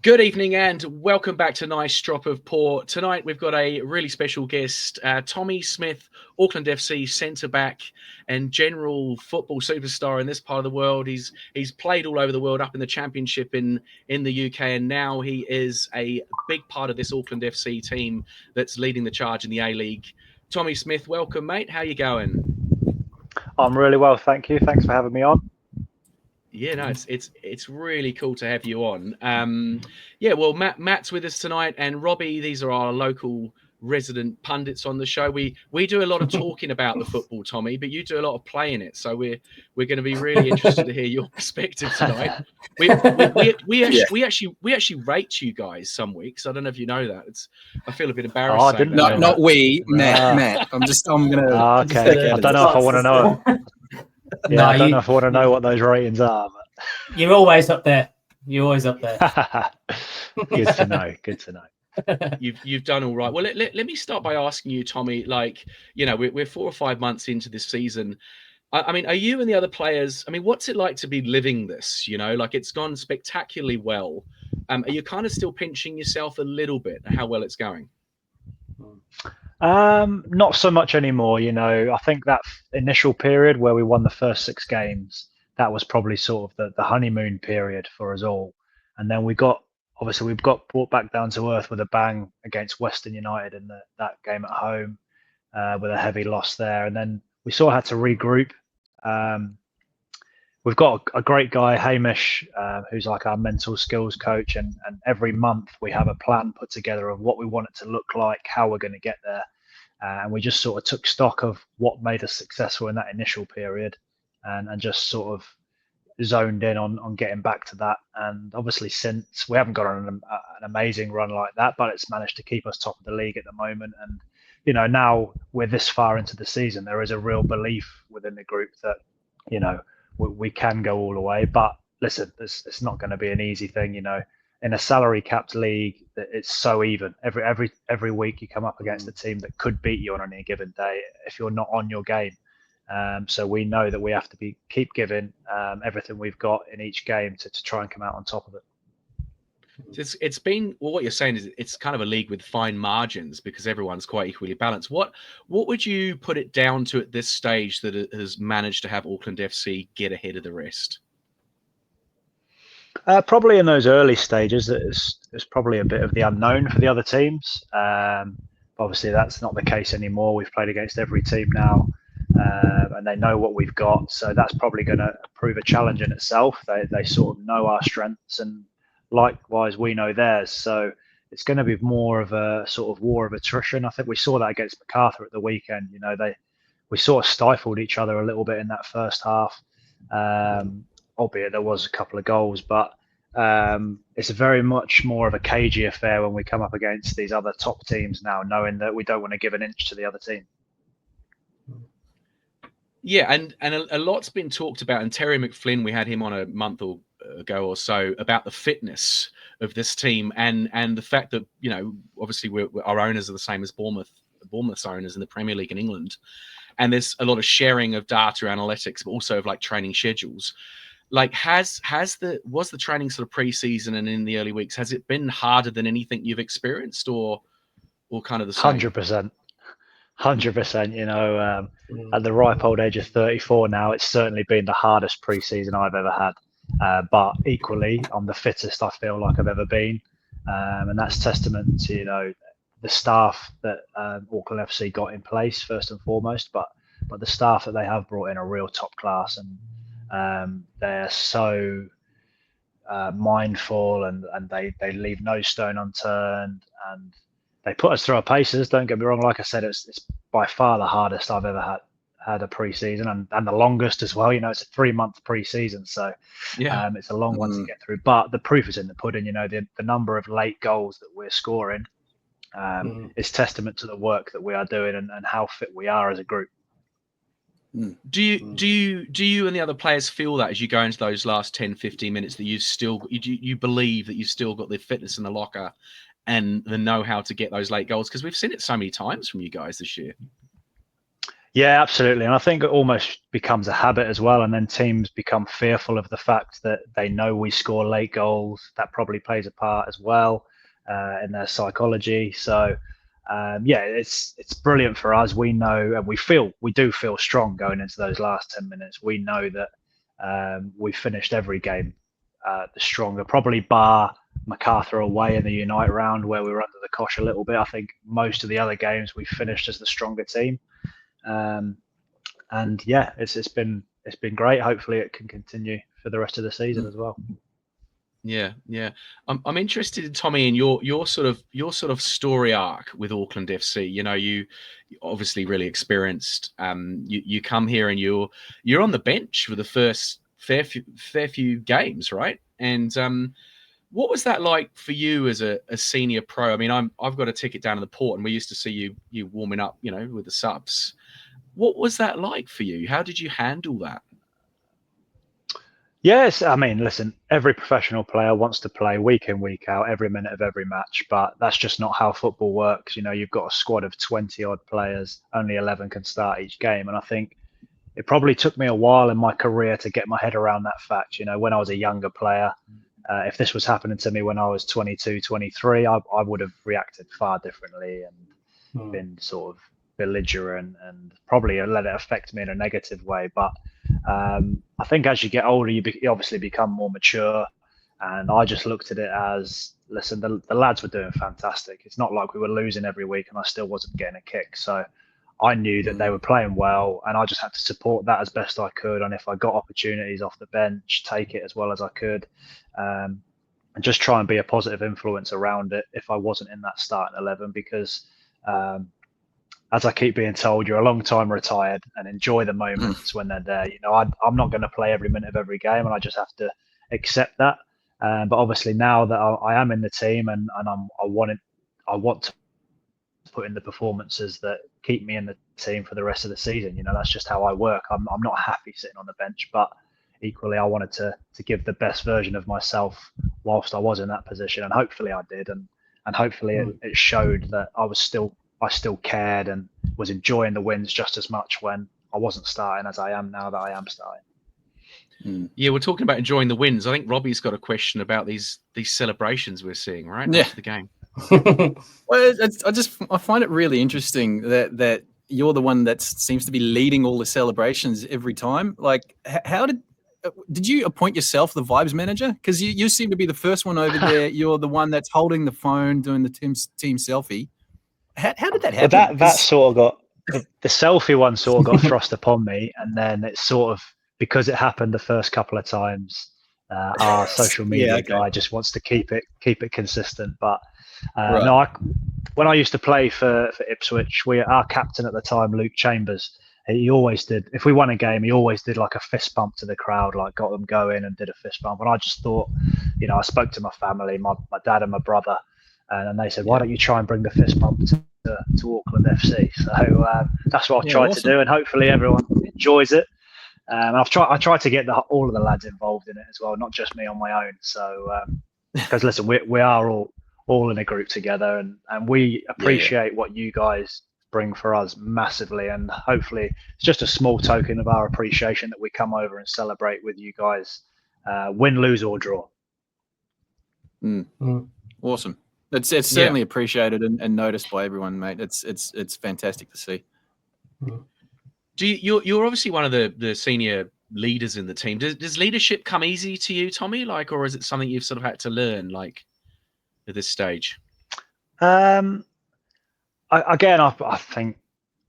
Good evening and welcome back to Nice Drop of Port. Tonight we've got a really special guest, Tommy Smith, Auckland FC centre-back and general football superstar in this part of the world. He's played all over the world, up in the Championship in the UK, and now he is a big part of this Auckland FC team that's leading the charge in the A-League. Tommy Smith, welcome, mate. How you going? I'm really well, thank you. Thanks for having me on. Yeah, no, it's really cool to have you on. Well, Matt's with us tonight, and Robbie. These are our local resident pundits on the show. We do a lot of talking about the football, Tommy, but you do a lot of playing it. So we're going to be really interested to hear your perspective tonight. We actually rate you guys some weeks. I don't know if you know that. I feel a bit embarrassed. Oh, I didn't know that. Not we, Matt. I'm gonna. Okay, I don't know if I want to know it. Yeah, no, I don't know if I want to know what those ratings are. But... You're always up there. You're always up there. Good to know. Good to know. You've done all right. Well, let me start by asking you, Tommy. Like, you know, we're 4 or 5 months into this season. I mean, are you and the other players? I mean, what's it like to be living this? You know, like it's gone spectacularly well. Are you kind of still pinching yourself a little bit at how well it's going? Not so much anymore. You know, I think that initial period where we won the first 6 games, that was probably sort of the honeymoon period for us all. And then we've got brought back down to earth with a bang against Western United in that game at home, with a heavy loss there. And then we sort of had to regroup. We've got a great guy, Hamish, who's like our mental skills coach. And every month we have a plan put together of what we want it to look like, how we're going to get there. And we just sort of took stock of what made us successful in that initial period and just sort of zoned in on getting back to that. And obviously since we haven't got on an amazing run like that, but it's managed to keep us top of the league at the moment. And, you know, now we're this far into the season, there is a real belief within the group that, you know, we can go all the way. But listen, it's not going to be an easy thing, you know. In a salary capped league, it's so even. Every week you come up against a team that could beat you on any given day if you're not on your game. So we know that we have to keep giving everything we've got in each game to try and come out on top of it. It's been, well, what you're saying is it's kind of a league with fine margins because everyone's quite equally balanced. What would you put it down to at this stage that it has managed to have Auckland FC get ahead of the rest? Probably in those early stages, it's probably a bit of the unknown for the other teams. Obviously, that's not the case anymore. We've played against every team now, and they know what we've got. So that's probably going to prove a challenge in itself. They sort of know our strengths, and likewise, we know theirs. So it's going to be more of a sort of war of attrition. I think we saw that against MacArthur at the weekend. You know, we sort of stifled each other a little bit in that first half. Albeit there was a couple of goals, but it's very much more of a cagey affair when we come up against these other top teams now, knowing that we don't want to give an inch to the other team. Yeah, and a lot's been talked about, and Terry McFlynn, we had him on a month ago or so about the fitness of this team and the fact that, you know, obviously our owners are the same as Bournemouth's owners in the Premier League in England, and there's a lot of sharing of data analytics, but also of like training schedules. Like, was the training sort of pre-season and in the early weeks, has it been harder than anything you've experienced, or kind of the same? 100%. You know, at the ripe old age of 34 now, it's certainly been the hardest pre-season I've ever had. But equally, I'm the fittest I feel like I've ever been, and that's testament to, you know, the staff that Auckland FC got in place first and foremost, but the staff that they have brought in are real top class, and they're so mindful, and they leave no stone unturned, and they put us through our paces. Don't get me wrong, like I said, it's by far the hardest I've ever had a pre-season, and the longest as well. You know, it's a 3-month pre-season, so yeah, it's a long one to get through. But the proof is in the pudding. You know, the number of late goals that we're scoring is testament to the work that we are doing and how fit we are as a group. Do you and the other players feel that as you go into those last 10, 15 minutes that you believe that you've still got the fitness in the locker and the know-how to get those late goals? Because we've seen it so many times from you guys this year. Yeah, absolutely. And I think it almost becomes a habit as well. And then teams become fearful of the fact that they know we score late goals. That probably plays a part as well in their psychology. So, yeah, it's brilliant for us. We know and we do feel strong going into those last 10 minutes. We know that we finished every game the stronger, probably bar MacArthur away in the Unite round where we were under the cosh a little bit. I think most of the other games we finished as the stronger team. And yeah, it's been great. Hopefully, it can continue for the rest of the season as well. Yeah. I'm interested in Tommy in your sort of story arc with Auckland FC. You know, you obviously really experienced. You come here and you're on the bench for the first fair few games, right? And what was that like for you as a senior pro? I mean, I've got a ticket down in the port, and we used to see you warming up, you know, with the subs. What was that like for you? How did you handle that? Yes, I mean, listen, every professional player wants to play week in, week out, every minute of every match, but that's just not how football works. You know, you've got a squad of 20 odd players, only 11 can start each game. And I think it probably took me a while in my career to get my head around that fact. You know, when I was a younger player, if this was happening to me when I was 22, 23, I would have reacted far differently and been sort of belligerent and probably let it affect me in a negative way. But I think as you get older, you obviously become more mature. And I just looked at it as, listen, the lads were doing fantastic. It's not like we were losing every week and I still wasn't getting a kick. So I knew that they were playing well and I just had to support that as best I could. And if I got opportunities off the bench, take it as well as I could. And just try and be a positive influence around it if I wasn't in that starting 11, because as I keep being told, you're a long time retired and enjoy the moments when they're there. You know, I'm not going to play every minute of every game, and I just have to accept that. But obviously now that I am in the team and I want to put in the performances that keep me in the team for the rest of the season. You know, that's just how I work. I'm not happy sitting on the bench, but equally I wanted to give the best version of myself whilst I was in that position, and hopefully I did, and hopefully it showed that I still cared and was enjoying the wins just as much when I wasn't starting as I am now that I am starting. Yeah, we're talking about enjoying the wins. I think Robbie's got a question about these celebrations we're seeing right after the game. Well, I find it really interesting that you're the one that seems to be leading all the celebrations every time. Like, how did you appoint yourself the vibes manager? Because you seem to be the first one over there. You're the one that's holding the phone, doing the team selfie. How did that happen? Well, that sort of got the selfie one sort of got thrust upon me, and then it's sort of, because it happened the first couple of times, our social media guy just wants to keep it consistent. But no, when I used to play for Ipswich, our captain at the time, Luke Chambers, he always did, if we won a game, he always did like a fist bump to the crowd, like got them going and did a fist bump. And I just thought, you know, I spoke to my family, my dad and my brother, and they said, why don't you try and bring the fist bump to Auckland FC? So that's what I've tried to do, and hopefully everyone enjoys it. And I tried to get all of the lads involved in it as well, not just me on my own. So because listen, we are all in a group together, and we appreciate what you guys bring for us massively, and hopefully it's just a small token of our appreciation that we come over and celebrate with you guys, win, lose or draw. Awesome. It's certainly appreciated and noticed by everyone, mate. It's fantastic to see. You're obviously one of the senior leaders in the team. Does leadership come easy to you, Tommy? Like, or is it something you've sort of had to learn, like, at this stage? I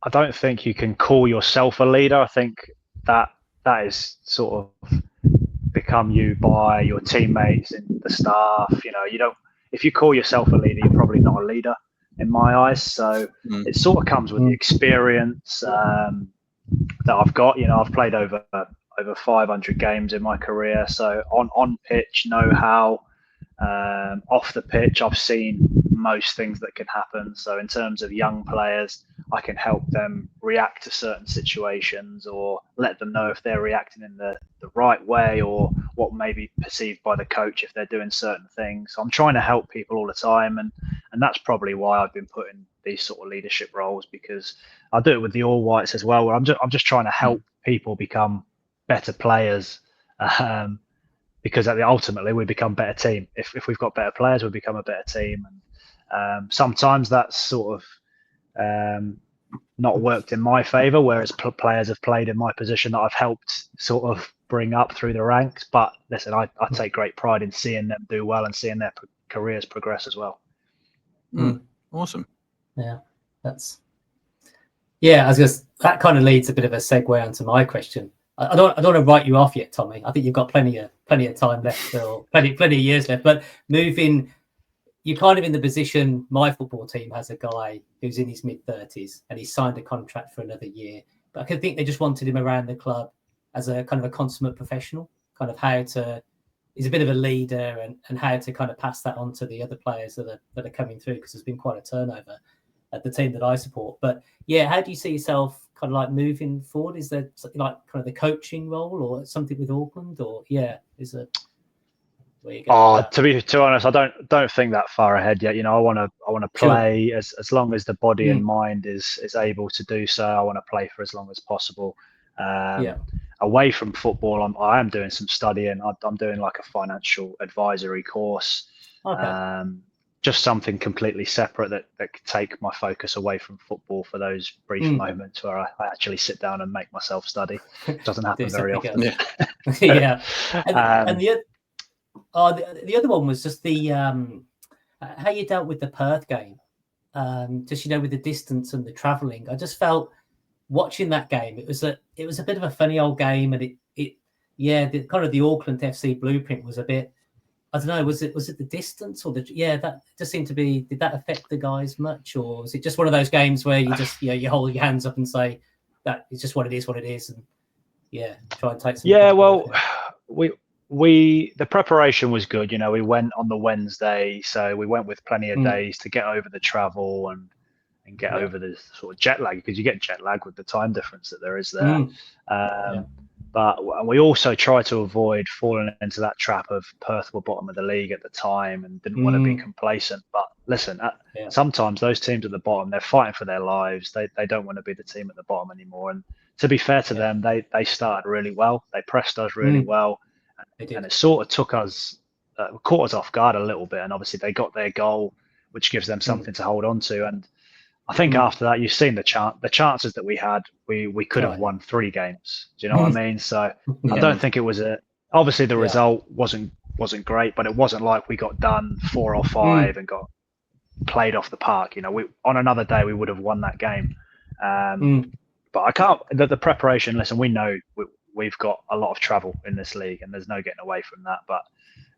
don't think you can call yourself a leader. I think that is sort of become you by your teammates and the staff. You know, if you call yourself a leader, you're probably not a leader in my eyes. So it sort of comes with the experience that I've got. You know, I've played over 500 games in my career. So on pitch, know-how, off the pitch, I've seen most things that can happen. So in terms of young players, I can help them react to certain situations, or let them know if they're reacting in the right way, or what may be perceived by the coach if they're doing certain things. So I'm trying to help people all the time and and that's probably why I've been put in these sort of leadership roles, because I do it with the All Whites as well, where I'm just trying to help people become better players, because ultimately we become a better team. If we've got better players, we become a better team. And sometimes that's sort of not worked in my favour, whereas players have played in my position that I've helped sort of bring up through the ranks. But listen, I take great pride in seeing them do well and seeing their careers progress as well. Awesome. Yeah, I was just, that kind of leads a bit of a segue onto my question. I don't want to write you off yet, Tommy. I think you've got plenty of time left, or plenty of years left. But you're kind of in the position. My football team has a guy who's in his mid-30s, and he's signed a contract for another year. But I think they just wanted him around the club as a kind of a consummate professional, kind of he's a bit of a leader, and how to kind of pass that on to the other players that are coming through, because there's been quite a turnover at the team that I support. But yeah, how do you see yourself kind of like moving forward? Is there something like kind of the coaching role or something with Auckland, or is it? To be honest, I don't think that far ahead yet. I want to play as long as the body and mind is able to do so. I want to play for as long as possible. Away from football, I am doing some studying. I'm doing like a financial advisory course. Okay. Just something completely separate that could take my focus away from football for those brief moments where I actually sit down and make myself study. It doesn't happen very often. Yeah. And the other one was just the how you dealt with the Perth game. Just with the distance and the travelling. I just felt watching that game, it was a bit of a funny old game, and the kind of the Auckland FC blueprint was a bit, I don't know, was it the distance or that just seemed to be, did that affect the guys much, or was it just one of those games where you just you hold your hands up and say that it's just what it is, and try and take some the preparation was good. We went on the Wednesday, so we went with plenty of days to get over the travel and get over the sort of jet lag, because you get jet lag with the time difference that there is there. But we also try to avoid falling into that trap of Perth were bottom of the league at the time and didn't want to be complacent. But listen, sometimes those teams at the bottom, they're fighting for their lives. They don't want to be the team at the bottom anymore. And to be fair to them, they started really well. They pressed us really well. And it sort of caught us off guard a little bit. And obviously they got their goal, which gives them something to hold on to. And I think after that, you've seen the chances that we had. We could have won 3 games. Do you know what I mean? So I don't think it was obviously the result wasn't great, but it wasn't like we got done 4 or 5 and got played off the park. On another day we would have won that game. But I can't. The preparation. Listen, we know we've got a lot of travel in this league, and there's no getting away from that. But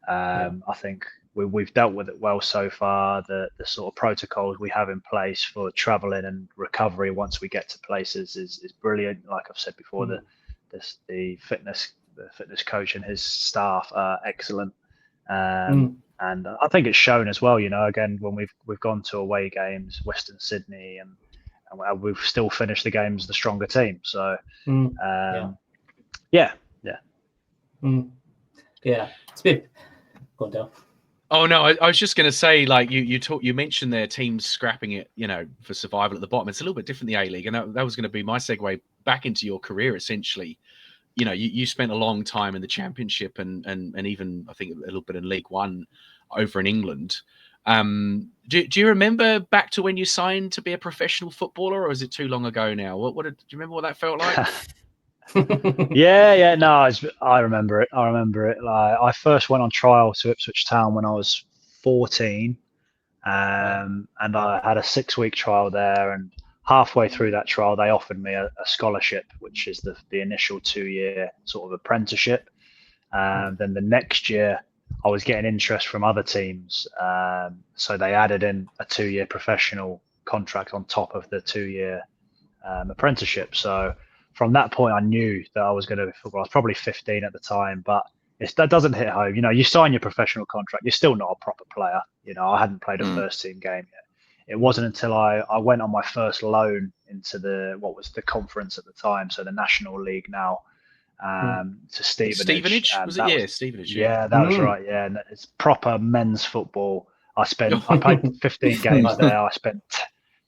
I think we've dealt with it well so far. The sort of protocols we have in place for traveling and recovery once we get to places is brilliant. Like I've said before, the fitness coach and his staff are excellent, and I think it's shown as well. Again, when we've gone to away games, Western Sydney, and we've still finished the games the stronger team. So it's been gone down. Oh no, I was just going to say, like you mentioned their teams scrapping it, for survival at the bottom. It's a little bit different, the A-League, and that was going to be my segue back into your career. Essentially, you spent a long time in the Championship and even I think a little bit in League One over in England. Do you remember back to when you signed to be a professional footballer, or is it too long ago now? Do you remember what that felt like? No, I remember it. Like, I first went on trial to Ipswich Town when I was 14, and I had a 6-week trial there, and halfway through that trial they offered me a scholarship, which is the initial 2-year sort of apprenticeship. Then the next year I was getting interest from other teams, so they added in a 2-year professional contract on top of the 2-year apprenticeship. So from that point, I knew that I was going to be football. I was probably 15 at the time, but that doesn't hit home. You sign your professional contract, you're still not a proper player. I hadn't played a first team game yet. It wasn't until I went on my first loan into what was the conference at the time, so the National League now, to Stevenage. Stevenage? Was it? Stevenage. Yeah, that was right. Yeah, and it's proper men's football. I played 15 games there. I spent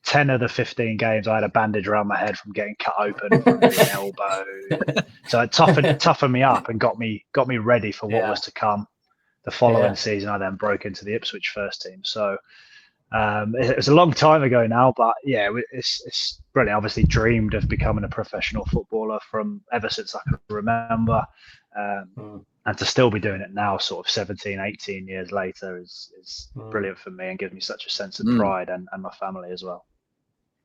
10 of the 15 games. I had a bandage around my head from getting cut open from the elbow. So it toughened me up and got me ready for what was to come. The following season, I then broke into the Ipswich first team. So it was a long time ago now, but yeah, it's brilliant. Obviously, dreamed of becoming a professional footballer from ever since I can remember. And to still be doing it now, sort of 17, 18 years later, is brilliant for me and gives me such a sense of pride and my family as well.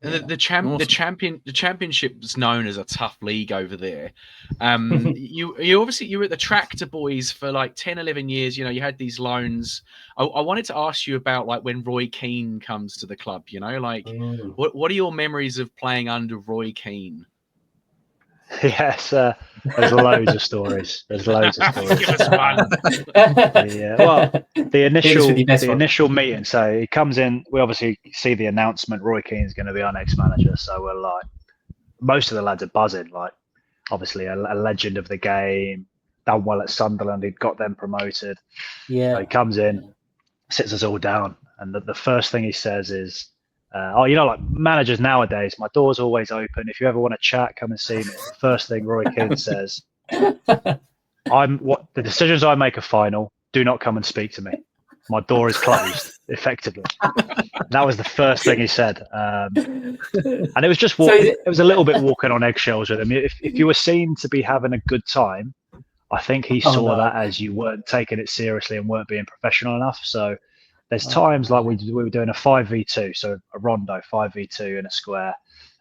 And the championship is known as a tough league over there. You were at the Tractor Boys for like 10, 11 years. You had these loans. I wanted to ask you about like when Roy Keane comes to the club. What are your memories of playing under Roy Keane? Yes, there's loads of stories. Give us one. Well, the initial meeting. So he comes in. We obviously see the announcement. Roy Keane's going to be our next manager. So we're like, most of the lads are buzzing. Like, obviously a legend of the game, done well at Sunderland. He'd got them promoted. Yeah. So he comes in, sits us all down, and the first thing he says is, like managers nowadays, my door's always open. If you ever want to chat, come and see me. The first thing Roy Keane says, the decisions I make are final. Do not come and speak to me. My door is closed, effectively. That was the first thing he said. And it was just it was a little bit walking on eggshells with him. If you were seen to be having a good time, I think he saw that as you weren't taking it seriously and weren't being professional enough. So there's times like we were doing a 5v2, so a rondo 5v2 in a square.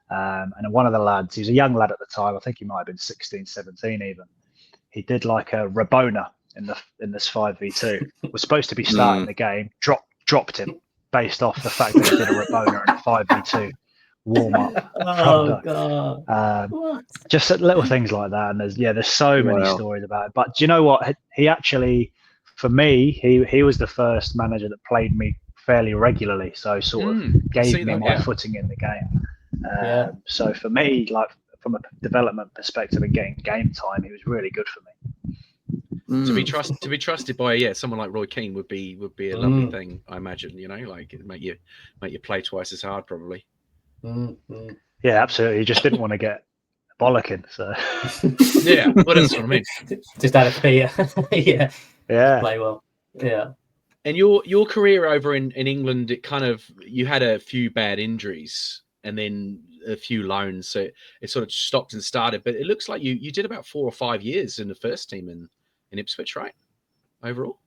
And one of the lads, he was a young lad at the time, I think he might have been 16, 17 even. He did like a Rabona in this 5v2. Was supposed to be starting the game, dropped him based off the fact that he did a Rabona in a 5v2 warm up. Just little things like that. And there's so many stories about it. But do you know what? He actually, for me, he was the first manager that played me fairly regularly. So sort of gave me my footing in the game. So for me, like from a development perspective and getting game time, he was really good for me. To be trusted by someone like Roy Keane would be a lovely thing, I imagine. Like it'd make you play twice as hard probably. Yeah, absolutely. He just didn't want to get bollocking. So yeah, well, that's what I mean. Just out of fear. yeah. Play well. Yeah. And your career over in England, it kind of, you had a few bad injuries and then a few loans, so it sort of stopped and started. But it looks like you did about 4 or 5 years in the first team in Ipswich, right? Overall.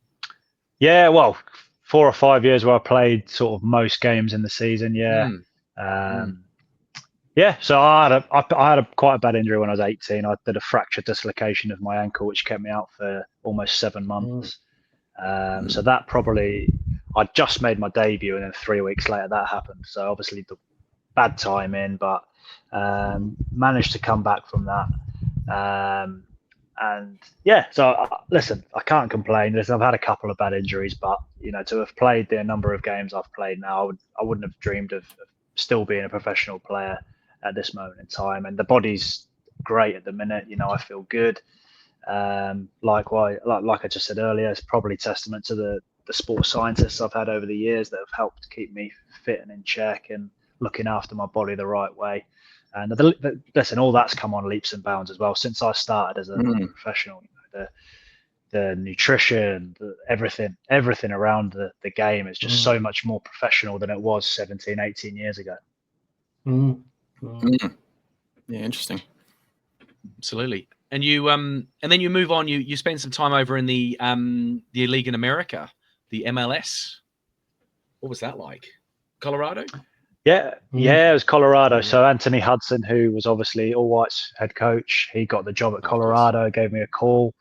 Yeah, well, 4 or 5 years where I played sort of most games in the season. Yeah. Yeah, so I had a quite a bad injury when I was 18. I did a fracture dislocation of my ankle, which kept me out for almost 7 months. So that probably, I just made my debut, and then 3 weeks later that happened. So obviously the bad timing, but managed to come back from that. And yeah, so listen, I can't complain. Listen, I've had a couple of bad injuries, but to have played the number of games I've played now, I wouldn't have dreamed of still being a professional player at this moment in time. And the body's great at the minute. I feel good. Likewise, like I just said earlier, it's probably testament to the sports scientists I've had over the years that have helped keep me fit and in check and looking after my body the right way. And listen, all that's come on leaps and bounds as well since I started as a professional. The nutrition, everything around the game is just so much more professional than it was 17, 18 years ago. Yeah, interesting. Absolutely. And you and then you move on. You spend some time over in the league in America, the MLS. What was that like? Colorado? Yeah, it was Colorado. So Anthony Hudson, who was obviously All Whites head coach, he got the job at Colorado, gave me a call.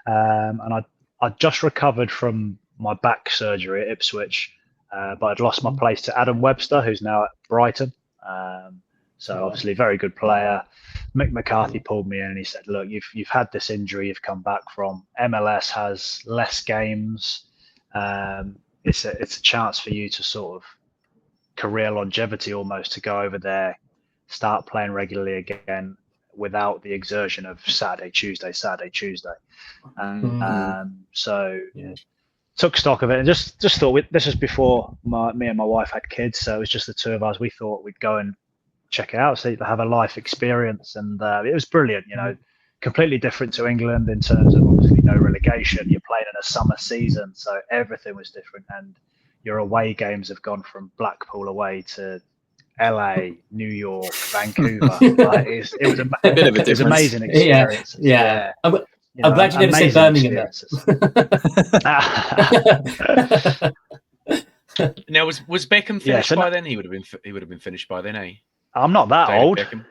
And I just recovered from my back surgery at Ipswich, but I'd lost my place to Adam Webster, who's now at Brighton. So obviously very good player. Mick McCarthy pulled me in and he said, look, you've had this injury you've come back from. MLS has less games. It's a chance for you to sort of career longevity almost, to go over there, start playing regularly again without the exertion of Saturday, Tuesday. So took stock of it and just thought this was before me and my wife had kids, so it was just the two of us. We thought we'd go and check it out, so have a life experience, and it was brilliant. Completely different to England in terms of obviously no relegation. You're playing in a summer season, so everything was different, and your away games have gone from Blackpool away to LA, New York, Vancouver. It was a bit of a difference. Amazing experience. Yeah. I'm glad you never said Birmingham. Now, was Beckham finished by then? He would have been finished by then, eh? I'm not that David old. Beckham.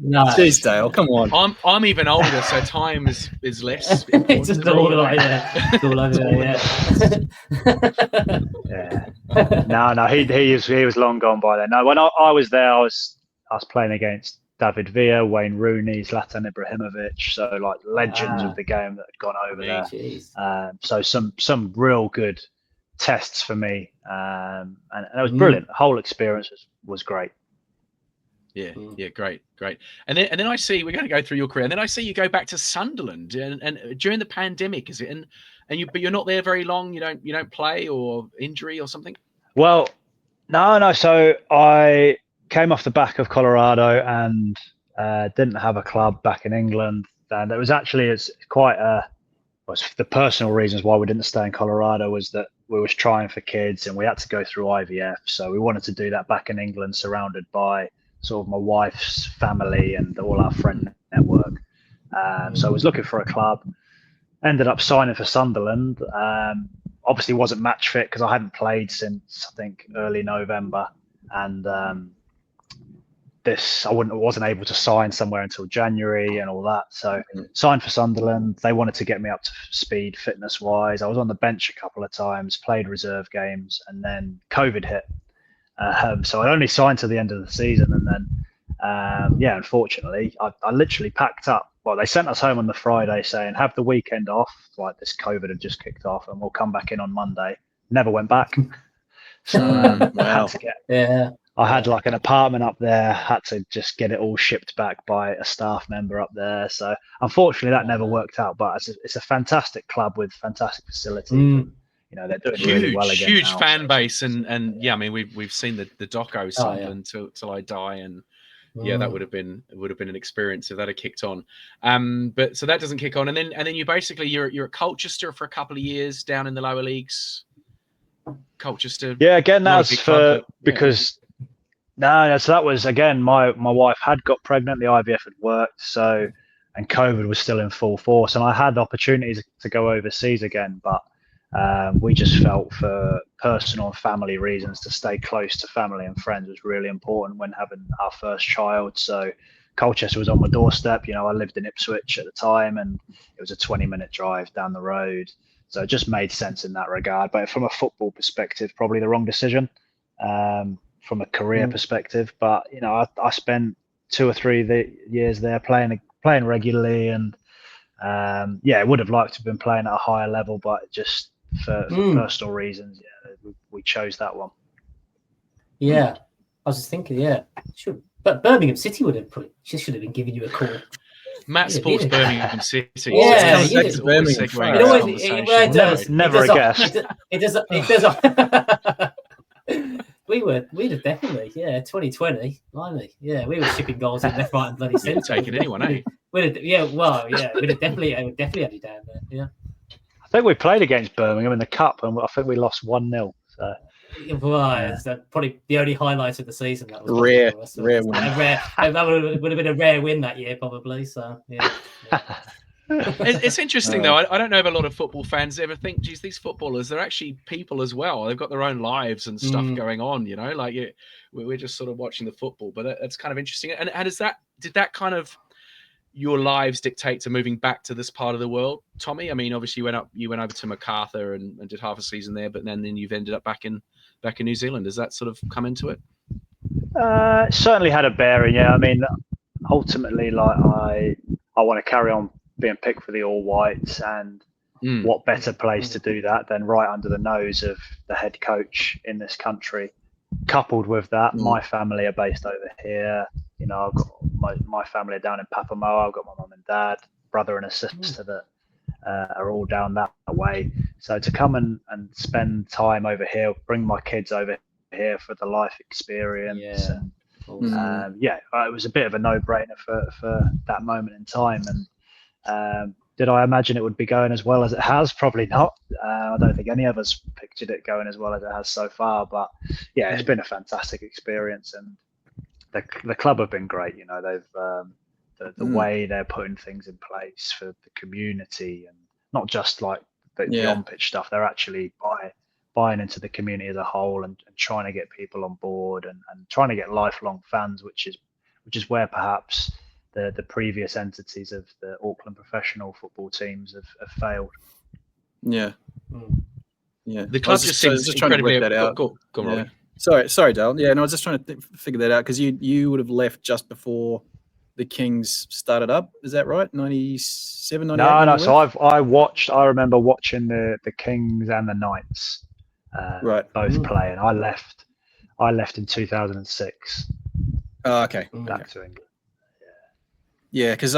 No, jeez, Dale, come on. I'm even older, so time is less. It's just all like It's all over there, yeah. No, he was long gone by then. No, when I was there, I was playing against David Villa, Wayne Rooney, Zlatan Ibrahimovic, so like legends of the game that had gone over there. So some real good tests for me, and it was brilliant. The whole experience was great. Yeah, great. And then I see we're going to go through your career, and then I see you go back to Sunderland, and during the pandemic, is it? But you're not there very long. You don't play, or injury or something. Well, no. So I came off the back of Colorado and didn't have a club back in England, and it was actually the personal reasons why we didn't stay in Colorado was that we was trying for kids and we had to go through IVF, so we wanted to do that back in England, surrounded by sort of my wife's family and all our friend network. So I was looking for a club, ended up signing for Sunderland. Obviously wasn't match fit because I hadn't played since I think early November, and I wasn't able to sign somewhere until January and all that. So signed for Sunderland. They wanted to get me up to speed fitness wise. I was on the bench a couple of times, played reserve games, and then COVID hit. So I only signed to the end of the season, and then unfortunately I literally packed up. Well, they sent us home on the Friday saying have the weekend off, like this COVID had just kicked off, and we'll come back in on Monday. Never went back. So I had like an apartment up there, had to just get it all shipped back by a staff member up there. So unfortunately that never worked out, but it's a fantastic club with fantastic facilities. They're doing really well again. Huge fan base, and I mean we've seen the doco Sunderland till I die, and that would have been an experience if that had kicked on. But so that doesn't kick on, and then you basically you're at Colchester for a couple of years down in the lower leagues. Colchester. Yeah, again that's because so that was again my wife had got pregnant, the IVF had worked, and COVID was still in full force, and I had opportunities to go overseas again, but we just felt for personal and family reasons to stay close to family and friends was really important when having our first child. So Colchester was on my doorstep. I lived in Ipswich at the time, and it was a 20-minute drive down the road. So it just made sense in that regard. But from a football perspective, probably the wrong decision from a career perspective. But, I spent 2 or 3 years there playing regularly, and I would have liked to have been playing at a higher level, but just for personal reasons, we chose that one. Yeah, I was just thinking, sure. But Birmingham City should have been giving you a call. Matt Sports Birmingham City. Yeah, never a guess. It does. We'd have definitely, 2020, blimey. Yeah, we were shipping goals in left, right, and bloody centre. Taking anyone, eh? We'd have definitely had you down there. Yeah. I think we played against Birmingham in the cup, and I think we lost 1-0. So. That's probably the only highlight of the season. That was rare win. That would have been a rare win that year, probably. So It's interesting though. I don't know if a lot of football fans ever think, geez, these footballers, they're actually people as well. They've got their own lives and stuff going on. We're just sort of watching the football, but it's kind of interesting. And did that kind of your lives dictate to moving back to this part of the world, Tommy? I mean, obviously you went over to Macarthur and did half a season there, but then you've ended up back in New Zealand. Does that sort of come into it? Certainly had a bearing. Yeah, I mean, ultimately, like I want to carry on being picked for the All Whites, and what better place to do that than right under the nose of the head coach in this country. Coupled with that, my family are based over here. I've got my family are down in Papamoa. I've got my mum and dad, brother and a sister that are all down that way. So to come and spend time over here, bring my kids over here for the life experience, and it was a bit of a no-brainer for that moment in time. And did I imagine it would be going as well as it has? Probably not. I don't think any of us pictured it going as well as it has so far. But yeah, it's been a fantastic experience, and the club have been great. You know, they've the way they're putting things in place for the community, and not just like the on-pitch stuff. They're actually buying into the community as a whole, and trying to get people on board, and trying to get lifelong fans, which is where perhaps the previous entities of the Auckland professional football teams have failed. Yeah. The club just seems incredibly. Trying to work that out. Go on, Roy. Sorry, Dale. Yeah, no, I was just trying to figure that out, because you would have left just before the Kings started up. Is that right? 97, 98? No. So I remember watching the Kings and the Knights, both playing. I left in 2006. Oh, okay. Back to England. Yeah, because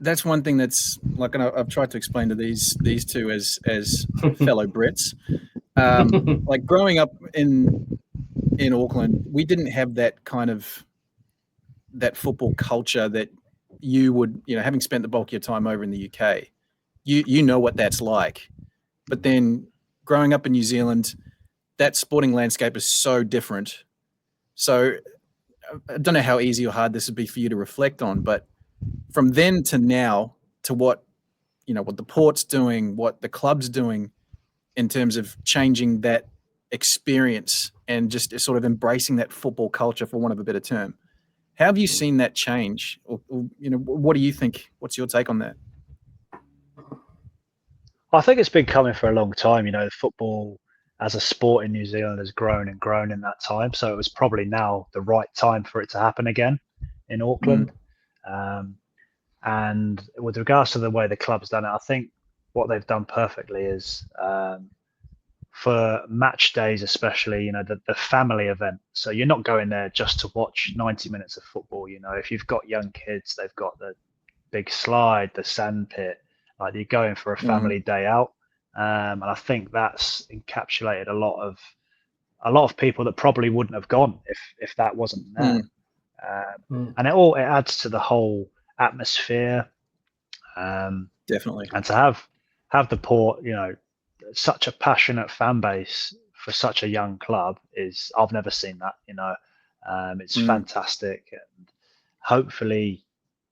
that's one thing that's like, and I've tried to explain to these two as fellow Brits. Like growing up in Auckland, we didn't have that kind of that football culture that you would, having spent the bulk of your time over in the UK, you know what that's like. But then growing up in New Zealand, that sporting landscape is so different. So I don't know how easy or hard this would be for you to reflect on, but from then to now, to what the Port's doing, what the club's doing in terms of changing that experience and just sort of embracing that football culture, for want of a better term. How have you seen that change? Or what do you think? What's your take on that? I think it's been coming for a long time. Football as a sport in New Zealand has grown and grown in that time. So it was probably now the right time for it to happen again in Auckland. And with regards to the way the club's done it, I think what they've done perfectly is for match days, especially, the family event. So you're not going there just to watch 90 minutes of football. If you've got young kids, they've got the big slide, the sand pit, like you're going for a family day out. And I think that's encapsulated a lot of people that probably wouldn't have gone if that wasn't there. And it adds to the whole atmosphere. Definitely. And to have the Port, such a passionate fan base for such a young club I've never seen that. It's fantastic, and hopefully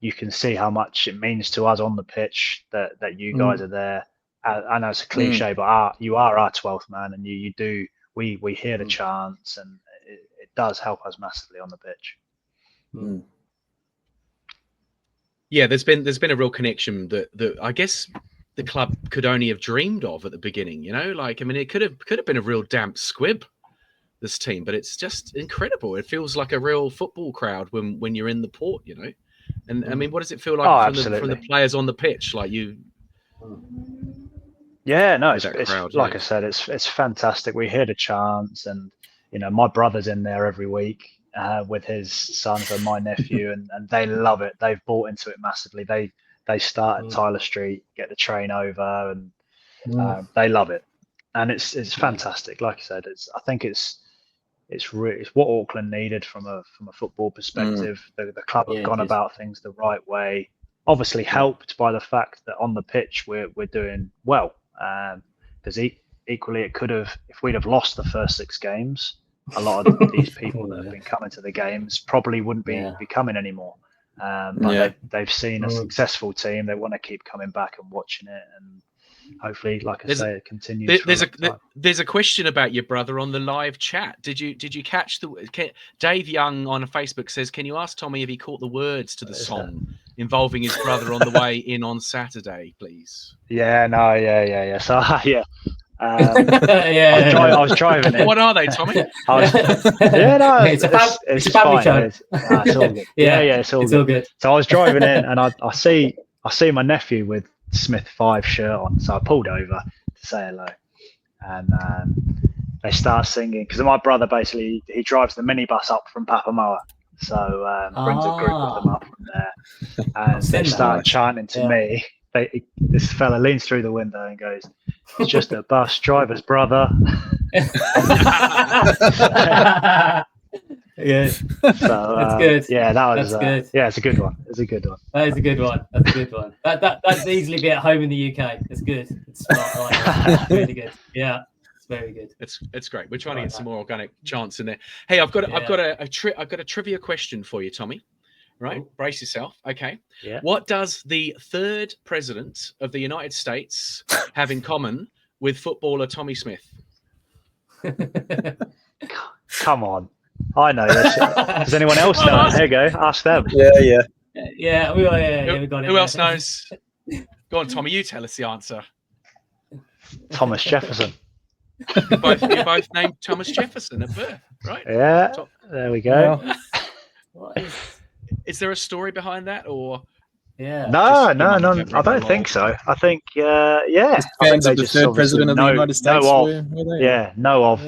you can see how much it means to us on the pitch that you guys are there. I know it's a cliche, but you are our 12th man, and we hear the chants, and it does help us massively on the pitch. Yeah, there's been a real connection that I guess the club could only have dreamed of at the beginning. It could have been a real damp squib, this team, but it's just incredible. It feels like a real football crowd when you're in the Port, And I mean, what does it feel like from the players on the pitch? Like you. Yeah, no, it's like I said, it's fantastic. We hear the chants, and my brother's in there every week with his sons and my nephew, and they love it. They've bought into it massively. They start at Tyler Street, get the train over, and they love it. And it's fantastic. Like I said, I think it's what Auckland needed from a football perspective. The club have gone about things the right way. Obviously helped by the fact that on the pitch we're doing well. Because equally it could have, if we'd have lost the first 6 games, a lot of these people that have been coming to the games probably wouldn't be coming anymore. But they've seen a successful team. They want to keep coming back and watching it, and hopefully, like I say, it continues. There's a question about your brother on the live chat. Did you catch Dave Young on Facebook says, can you ask Tommy if he caught the words to the song involving his brother on the way in on Saturday, please? Yeah. So I was driving in. What are they, Tommy? It's a family show. It's all good. It's all good. So I was driving in, and I see my nephew with Smith 5 shirt on, so I pulled over to say hello, and they start singing, because my brother basically he drives the minibus up from Papamoa, so brings a group of them up from there, and they start chanting to me. this fella leans through the window and goes, "It's just a bus driver's brother." Yeah, So, that's good. Yeah, that was That's good. Yeah, it's a good one. It's a good one. That is a good one. That's a good one. That'd easily be at home in the UK. It's good. It's smart. I like that. Really good. Yeah, it's very good. It's great. We're trying to get some more organic chants in there. Hey, I've got a trivia question for you, Tommy. Right, brace yourself. Okay. Yeah. What does the third president of the United States have in common with footballer Tommy Smith? Come on. I know this. Does anyone else know? There you go. Ask them. Yeah. We got it. Who else knows? Go on, Tommy. You tell us the answer. Thomas Jefferson. You're both named Thomas Jefferson at birth, right? Yeah. There we go. What is there a story behind that, or? Yeah. No. I don't think so. I think, Just fans of the third president of the United States. Know of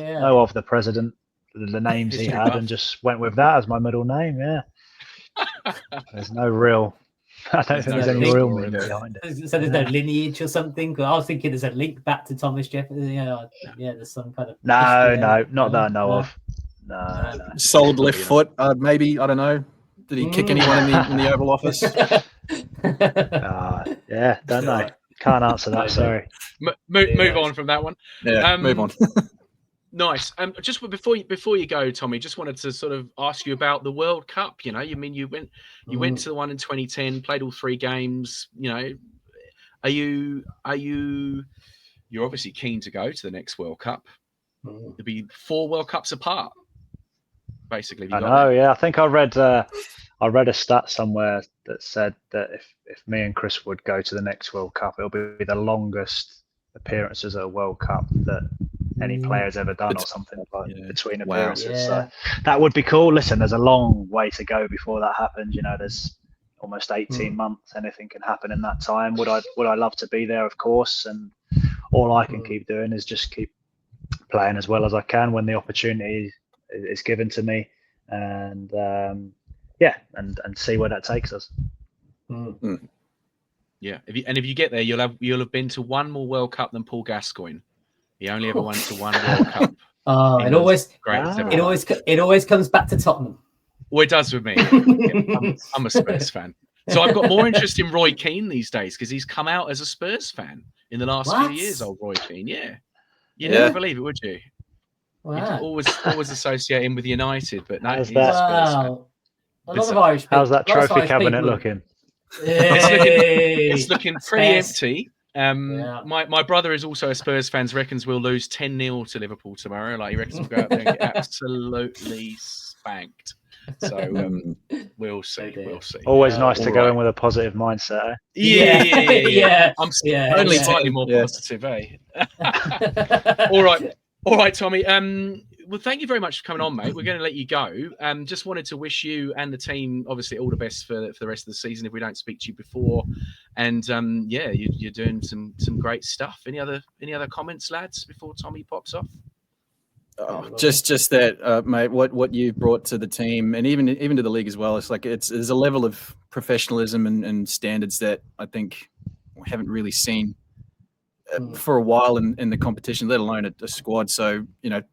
the president, the names he had, and just went with that as my middle name. Yeah. There's no real. I don't think there's any real meaning behind it. So there's no lineage or something. I was thinking there's a link back to Thomas Jefferson. Yeah, there's some kind of. No, not that I know of. No. Solid left foot, maybe. I don't know. Did he kick anyone in the Oval Office? Yeah, don't know. Can't answer that. Sorry. Move on from that one. Yeah, move on. Nice. Just before you go, Tommy, just wanted to sort of ask you about the World Cup. You know, you went to the one in 2010, played all 3 games. You know, you're obviously keen to go to the next World Cup. There'll be 4 World Cups apart, basically. I know. Yeah, I think I read a stat somewhere that said that if me and Chris would go to the next World Cup, it'll be the longest appearances at a World Cup that any player's ever done, or something like between appearances. Yeah. So that would be cool. Listen, there's a long way to go before that happens. You know, there's almost 18 months. Anything can happen in that time. Would I love to be there? Of course. And all I can keep doing is just keep playing as well as I can when the opportunity is given to me, and and see where that takes us. Yeah, if you get there, you'll have been to one more World Cup than Paul Gascoigne. He only ever went to one World Cup. It always comes back to Tottenham. Well, it does with me. Yeah, I'm a Spurs fan, so I've got more interest in Roy Keane these days because he's come out as a Spurs fan in the last few years. Old Roy Keane, you'd never believe it, would you? Wow. You'd always associate him with United, but no, he's that? a Spurs fan. A lot of Irish people. How's that trophy cabinet looking? It's looking pretty empty. My brother is also a Spurs fan. Reckons we'll lose 10-0 to Liverpool tomorrow. Like, he reckons we'll go out there and get absolutely spanked. So we'll see. We'll see. Always nice to go in with a positive mindset. Yeah. I'm only slightly more positive, eh? All right, Tommy. Well, thank you very much for coming on, mate. We're going to let you go. Just wanted to wish you and the team, obviously, all the best for the rest of the season. If we don't speak to you before, and you're doing some great stuff. Any other comments, lads, before Tommy pops off? Just that, mate. What you brought to the team, and even to the league as well. It's like there's a level of professionalism and standards that I think we haven't really seen for a while in the competition, let alone a squad. So,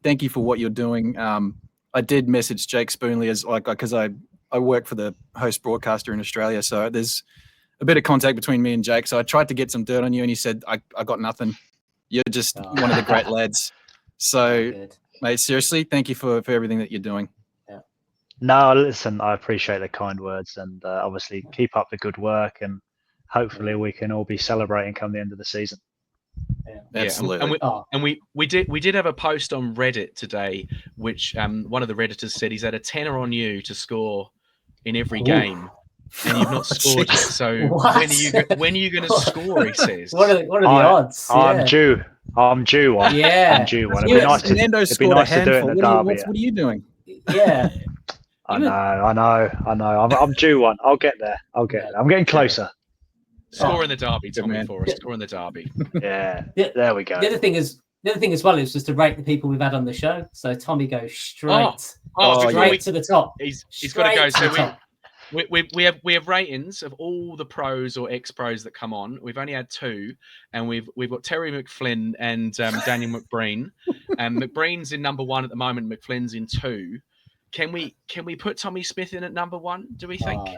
thank you for what you're doing. I did message Jake Spoonley because I work for the host broadcaster in Australia. So there's a bit of contact between me and Jake. So I tried to get some dirt on you, and he said, I got nothing. You're just one of the great lads. So, mate, seriously, thank you for everything that you're doing. Yeah. No, listen, I appreciate the kind words, and obviously keep up the good work, and hopefully we can all be celebrating come the end of the season. Yeah, absolutely. And we did have a post on Reddit today, which one of the Redditors said he's had a tenner on you to score in every game, and you've not scored yet. So when are you going to score? He says. What are the odds? I'm due one. Yeah, I'm due one. It'd be nice to do it in the derby. What are you doing? Yeah. I know. I'm due one. I'll get there. I'm getting closer. Score in the derby, Tommy, for us. Score in the derby. Yeah, there we go. The other thing as well is just to rate the people we've had on the show. So Tommy goes straight to the top. He's got to go. So we have ratings of all the pros or ex-pros that come on. We've only had 2, and we've got Terry McFlynn and Daniel McBreen. And McBreen's in number 1 at the moment. McFlynn's in 2. Can we put Tommy Smith in at number 1? Do we think?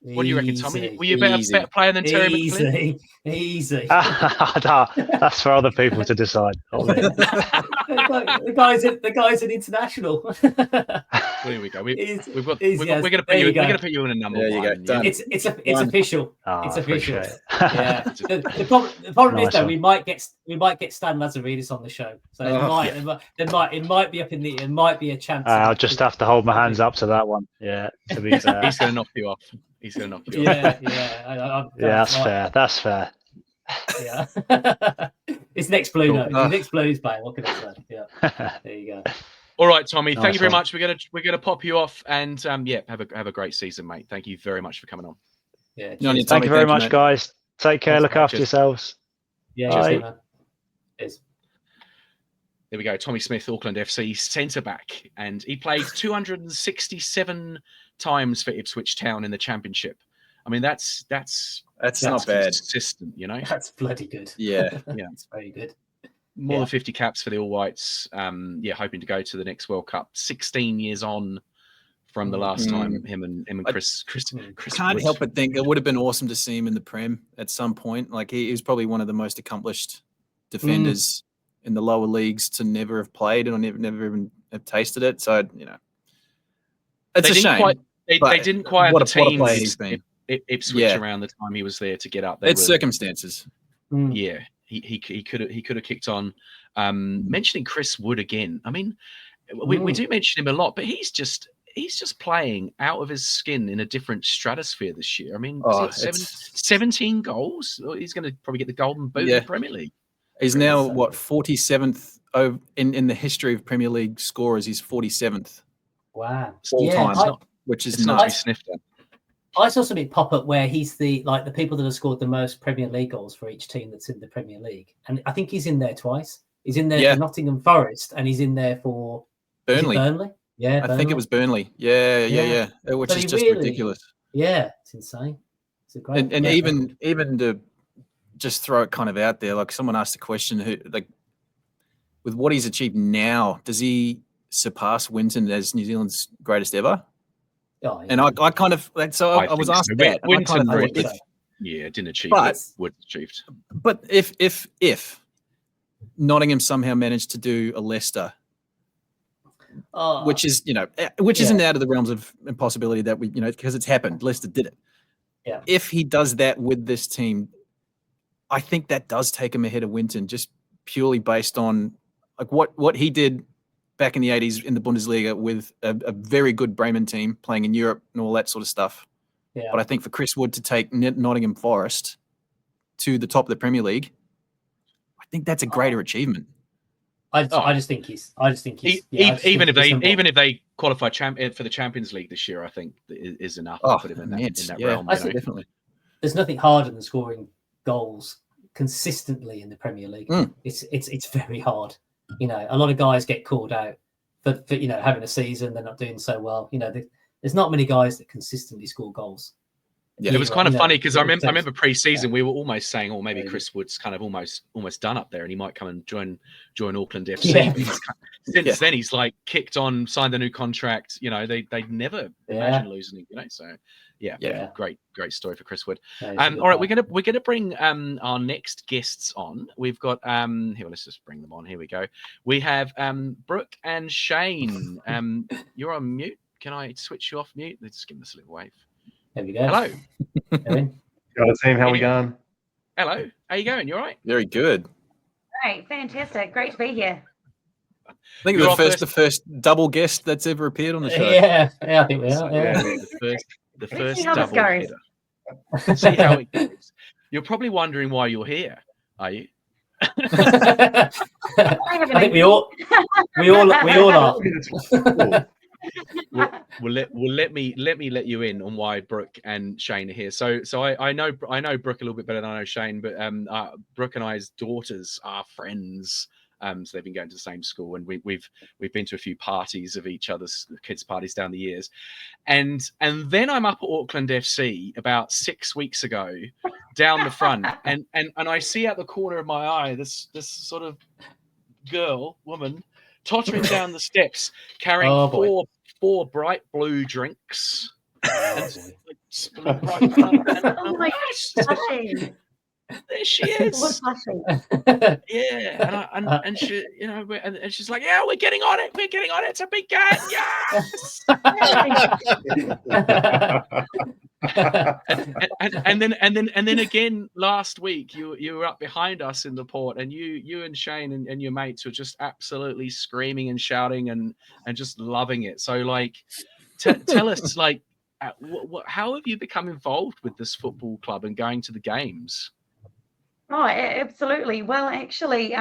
What do you reckon, Tommy? Were you a better player than Terry McFlynn? Easy. That's for other people to decide. The guy's an international. Here we go. We're going to put you in a number 1. Go. It's official. It's official. It. Yeah. The problem is though, we might get Stan Lazaridis on the show, so it might be up in the. It might be a chance. I'll just have to hold my hands up to that one. Yeah, to be fair. He's going to knock you off. That's fair. That's fair. Yeah. It's next blue. Next blues player. What can I say? Yeah. There you go. All right, Tommy. Thank you very much. We're gonna pop you off, and have a great season, mate. Thank you very much for coming on. Yeah. Thank you very much, guys. Take care. Look after yourselves. Yeah. Bye. Cheers. There we go. Tommy Smith, Auckland FC centre back, and he played 267 times for Ipswich Town in the Championship. I mean, that's not bad. Consistent, you know. That's bloody good. Yeah, It's very good. More than 50 caps for the All Whites. Hoping to go to the next World Cup. 16 years on from the last time him and Chris. Can't help but think it would have been awesome to see him in the Prem at some point. Like he was probably one of the most accomplished defenders in the lower leagues to never have played and never even have tasted it. So it's a shame. They didn't quite have the teams Ipswich Yeah. around the time he was there to get up. It's circumstances. Yeah, he could have kicked on. Mentioning Chris Wood again. I mean, we do mention him a lot, but he's just playing out of his skin in a different stratosphere this year. I mean, 17 goals. He's going to probably get the Golden Boot in the Premier League. He's now 47th in the history of Premier League scorers. He's 47th. Wow. All time, which is not to be sniffed at. I saw something pop up where he's the people that have scored the most Premier League goals for each team that's in the Premier League, and I think he's in there twice. He's in there for Nottingham Forest, and he's in there for Burnley. Yeah, I think it was Burnley. Yeah. Which is just ridiculous. Yeah, it's insane. It's a great. And even to just throw it kind of out there, like someone asked a question, who like with what he's achieved now, does he surpass Winton as New Zealand's greatest ever? Oh, yeah. And I kind of I was asked that. Winton didn't achieve what Wood achieved. But if Nottingham somehow managed to do a Leicester, which isn't out of the realms of impossibility that we because it's happened. Leicester did it. Yeah. If he does that with this team, I think that does take him ahead of Winton, just purely based on like what he did back in the 80s in the Bundesliga with a very good Bremen team playing in Europe and all that sort of stuff. Yeah. But I think for Chris Wood to take Nottingham Forest to the top of the Premier League, I think that's a greater achievement. I just think he's. Even if they qualify for the Champions League this year, I think is enough to put him in that realm. Definitely. There's nothing harder than scoring goals consistently in the Premier League. It's very hard. A lot of guys get called out for having a season, they're not doing so well. There's not many guys that consistently score goals. Yeah, it was kind of funny because I remember pre-season we were almost saying, "Oh, maybe Chris Wood's kind of almost done up there, and he might come and join Auckland FC." Yeah. Since then, he's like kicked on, signed a new contract. They'd never imagine losing him. So great story for Chris Wood. All right, we're gonna bring our next guests on. We've got here. Let's just bring them on. Here we go. We have Brooke and Shane. You're on mute. Can I switch you off mute? Let's give us a little wave. There we go. Hello. Hello, team. How we going? Hello. How you going? You all right? Very good. Great, fantastic. Great to be here. I think we're the first double guest that's ever appeared on the show. Yeah, I think we are. The first see how this double goes. hitter. See how it goes. You're probably wondering why you're here, are you? I think we all are. Well, let me let you in on why Brooke and Shane are here. So I know Brooke a little bit better than I know Shane, but Brooke and I's daughters are friends. So they've been going to the same school, and we've been to a few parties of each other's kids' parties down the years. And then I'm up at Auckland FC about 6 weeks ago, down the front, and I see out the corner of my eye this sort of woman, tottering down the steps, carrying four bright blue drinks. And bright front, and Oh my gosh. there she is. Yeah, and she, and she's like, yeah, we're getting on it. It's a big game. Yes. and then again last week, you were up behind us in the port, and you and Shane and your mates were just absolutely screaming and shouting and just loving it. So like, tell us, like, how have you become involved with this football club and going to the games? Oh, absolutely. Well, actually,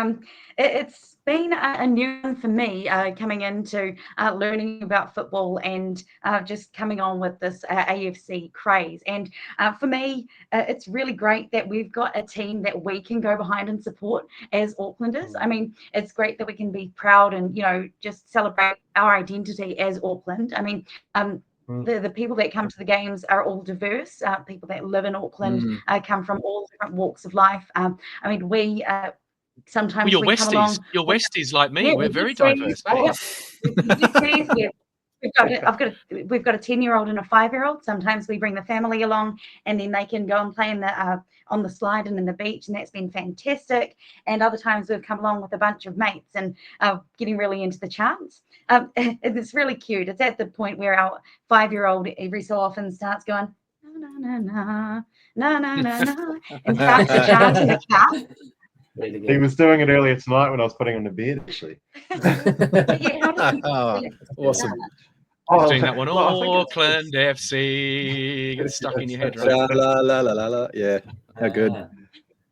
it's been a new one for me coming into learning about football and just coming on with this AFC craze. And for me, it's really great that we've got a team that we can go behind and support as Aucklanders. I mean, it's great that we can be proud and, just celebrate our identity as Auckland. I mean, the people that come to the games are all diverse. People that live in Auckland come from all different walks of life. I mean, we sometimes you're we come along. You're Westies like me. Yeah, we're very diverse. We've got a 10-year-old and a 5-year-old. Sometimes we bring the family along, and then they can go and play in the on the slide and in the beach, and that's been fantastic. And other times we've come along with a bunch of mates and getting really into the chants. It's really cute. It's at the point where our 5-year-old every so often starts going na na na na na na na and starts to chant in the car. He was doing it earlier tonight when I was putting on the bed, actually. Awesome. Doing that one, Auckland FC. Get stuck in your head, right? La la la la la. Yeah, how good.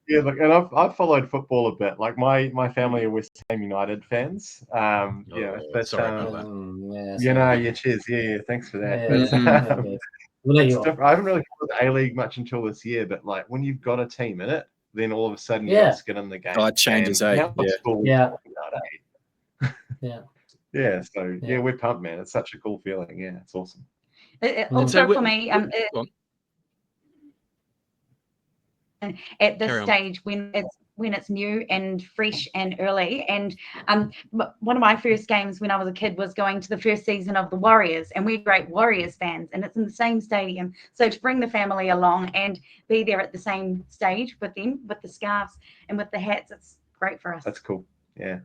Yeah, look, and I've followed football a bit. Like my family are West Ham United fans. But sorry about that. Cheers. Yeah, thanks for that. Yeah. I haven't really followed the A-League much until this year, but like when you've got a team in it, then all of a sudden you just get in the game. Oh, it changes, eh? Yeah. Yeah. So we're pumped, man. It's such a cool feeling. Yeah, it's awesome. Also for me, at this stage when it's new and fresh and early, and one of my first games when I was a kid was going to the first season of the Warriors, and we're great Warriors fans, and it's in the same stadium. So to bring the family along and be there at the same stage with them, with the scarves and with the hats, it's great for us. That's cool. Yeah.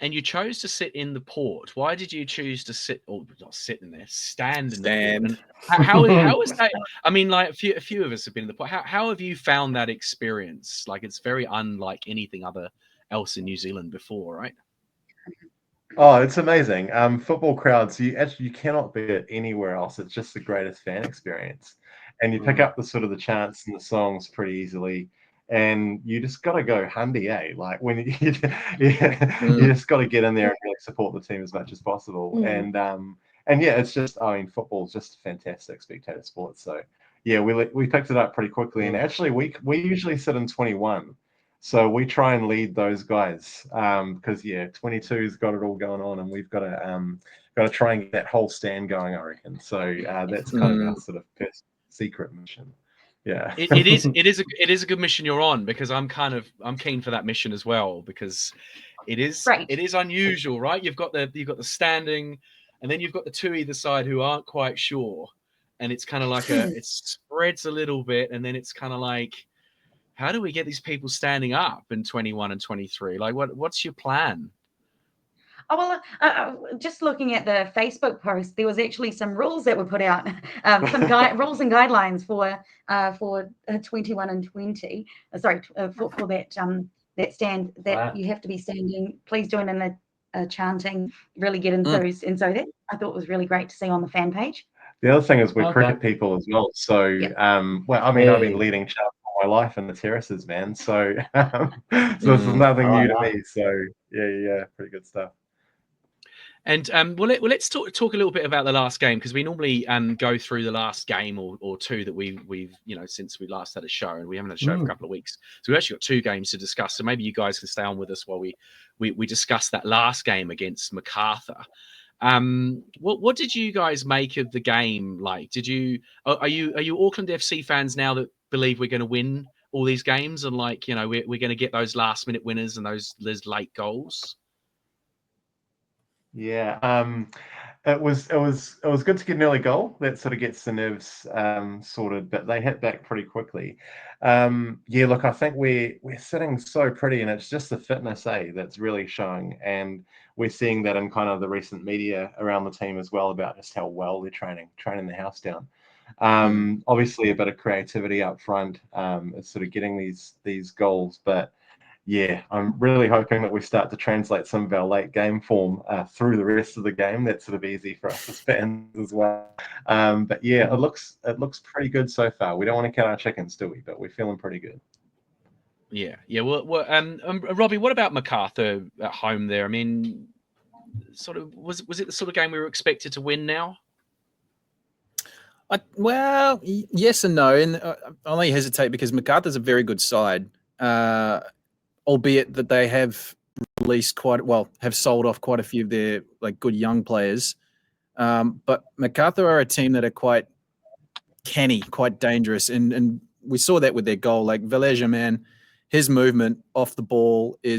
And you chose to sit in the port. Why did you choose to sit, or not sit in there, stand in the port? And how is that? I mean, like a few of us have been in the port. How have you found that experience? Like, it's very unlike anything else in New Zealand before, right? Oh, it's amazing. Football crowds, you cannot be it anywhere else. It's just the greatest fan experience, and you pick up the sort of the chants and the songs pretty easily. And you just got to go handy, eh? Like when you just got to get in there and really support the team as much as possible. And it's just, I mean, football's just a fantastic spectator sport. So yeah, we picked it up pretty quickly. And actually, we usually sit in 21, so we try and lead those guys because 22's got it all going on, and we've got to try and get that whole stand going, I reckon. So that's kind of our sort of secret mission. Yeah, it is a good mission you're on, because I'm keen for that mission as well, because it is unusual, right? You've got the standing, and then you've got the two either side who aren't quite sure, and it's kind of like it spreads a little bit, and then it's kind of like, how do we get these people standing up in 21 and 23? Like, what's your plan? Oh, well, just looking at the Facebook post, there was actually some rules that were put out, some rules and guidelines for 21 and 20. For that stand that you have to be standing. Please join in the chanting. Really get enthused, and so that I thought was really great to see on the fan page. The other thing is we're cricket people as well. So, I've been leading chant all my life in the terraces, man. So, this is nothing new to me. So, yeah, pretty good stuff. And let's talk a little bit about the last game, because we normally go through the last game or two that we've since we last had a show, and we haven't had a show for a couple of weeks. So we've actually got 2 games to discuss. So maybe you guys can stay on with us while we discuss that last game against MacArthur. What did you guys make of the game? Like, are you Auckland FC fans now that believe we're going to win all these games, and we're going to get those last minute winners and those late goals? Yeah, it was good to get an early goal. That sort of gets the nerves sorted, but they hit back pretty quickly. Yeah, look, I think we're sitting so pretty, and it's just the fitness, that's really showing, and we're seeing that in kind of the recent media around the team as well, about just how well they're training the house down. Obviously a bit of creativity up front is sort of getting these goals, but yeah, I'm really hoping that we start to translate some of our late game form through the rest of the game. That's sort of easy for us as fans as well. But yeah, it looks pretty good so far. We don't want to count our chickens, do we? But we're feeling pretty good. Yeah. Well, Robbie, what about MacArthur at home there? I mean, sort of was it the sort of game we were expected to win now? Well, yes and no, and I only hesitate because MacArthur's a very good side. Albeit that they have have sold off quite a few of their good young players. But MacArthur are a team that are quite canny, quite dangerous. And we saw that with their goal. Like Valeja, man, his movement off the ball he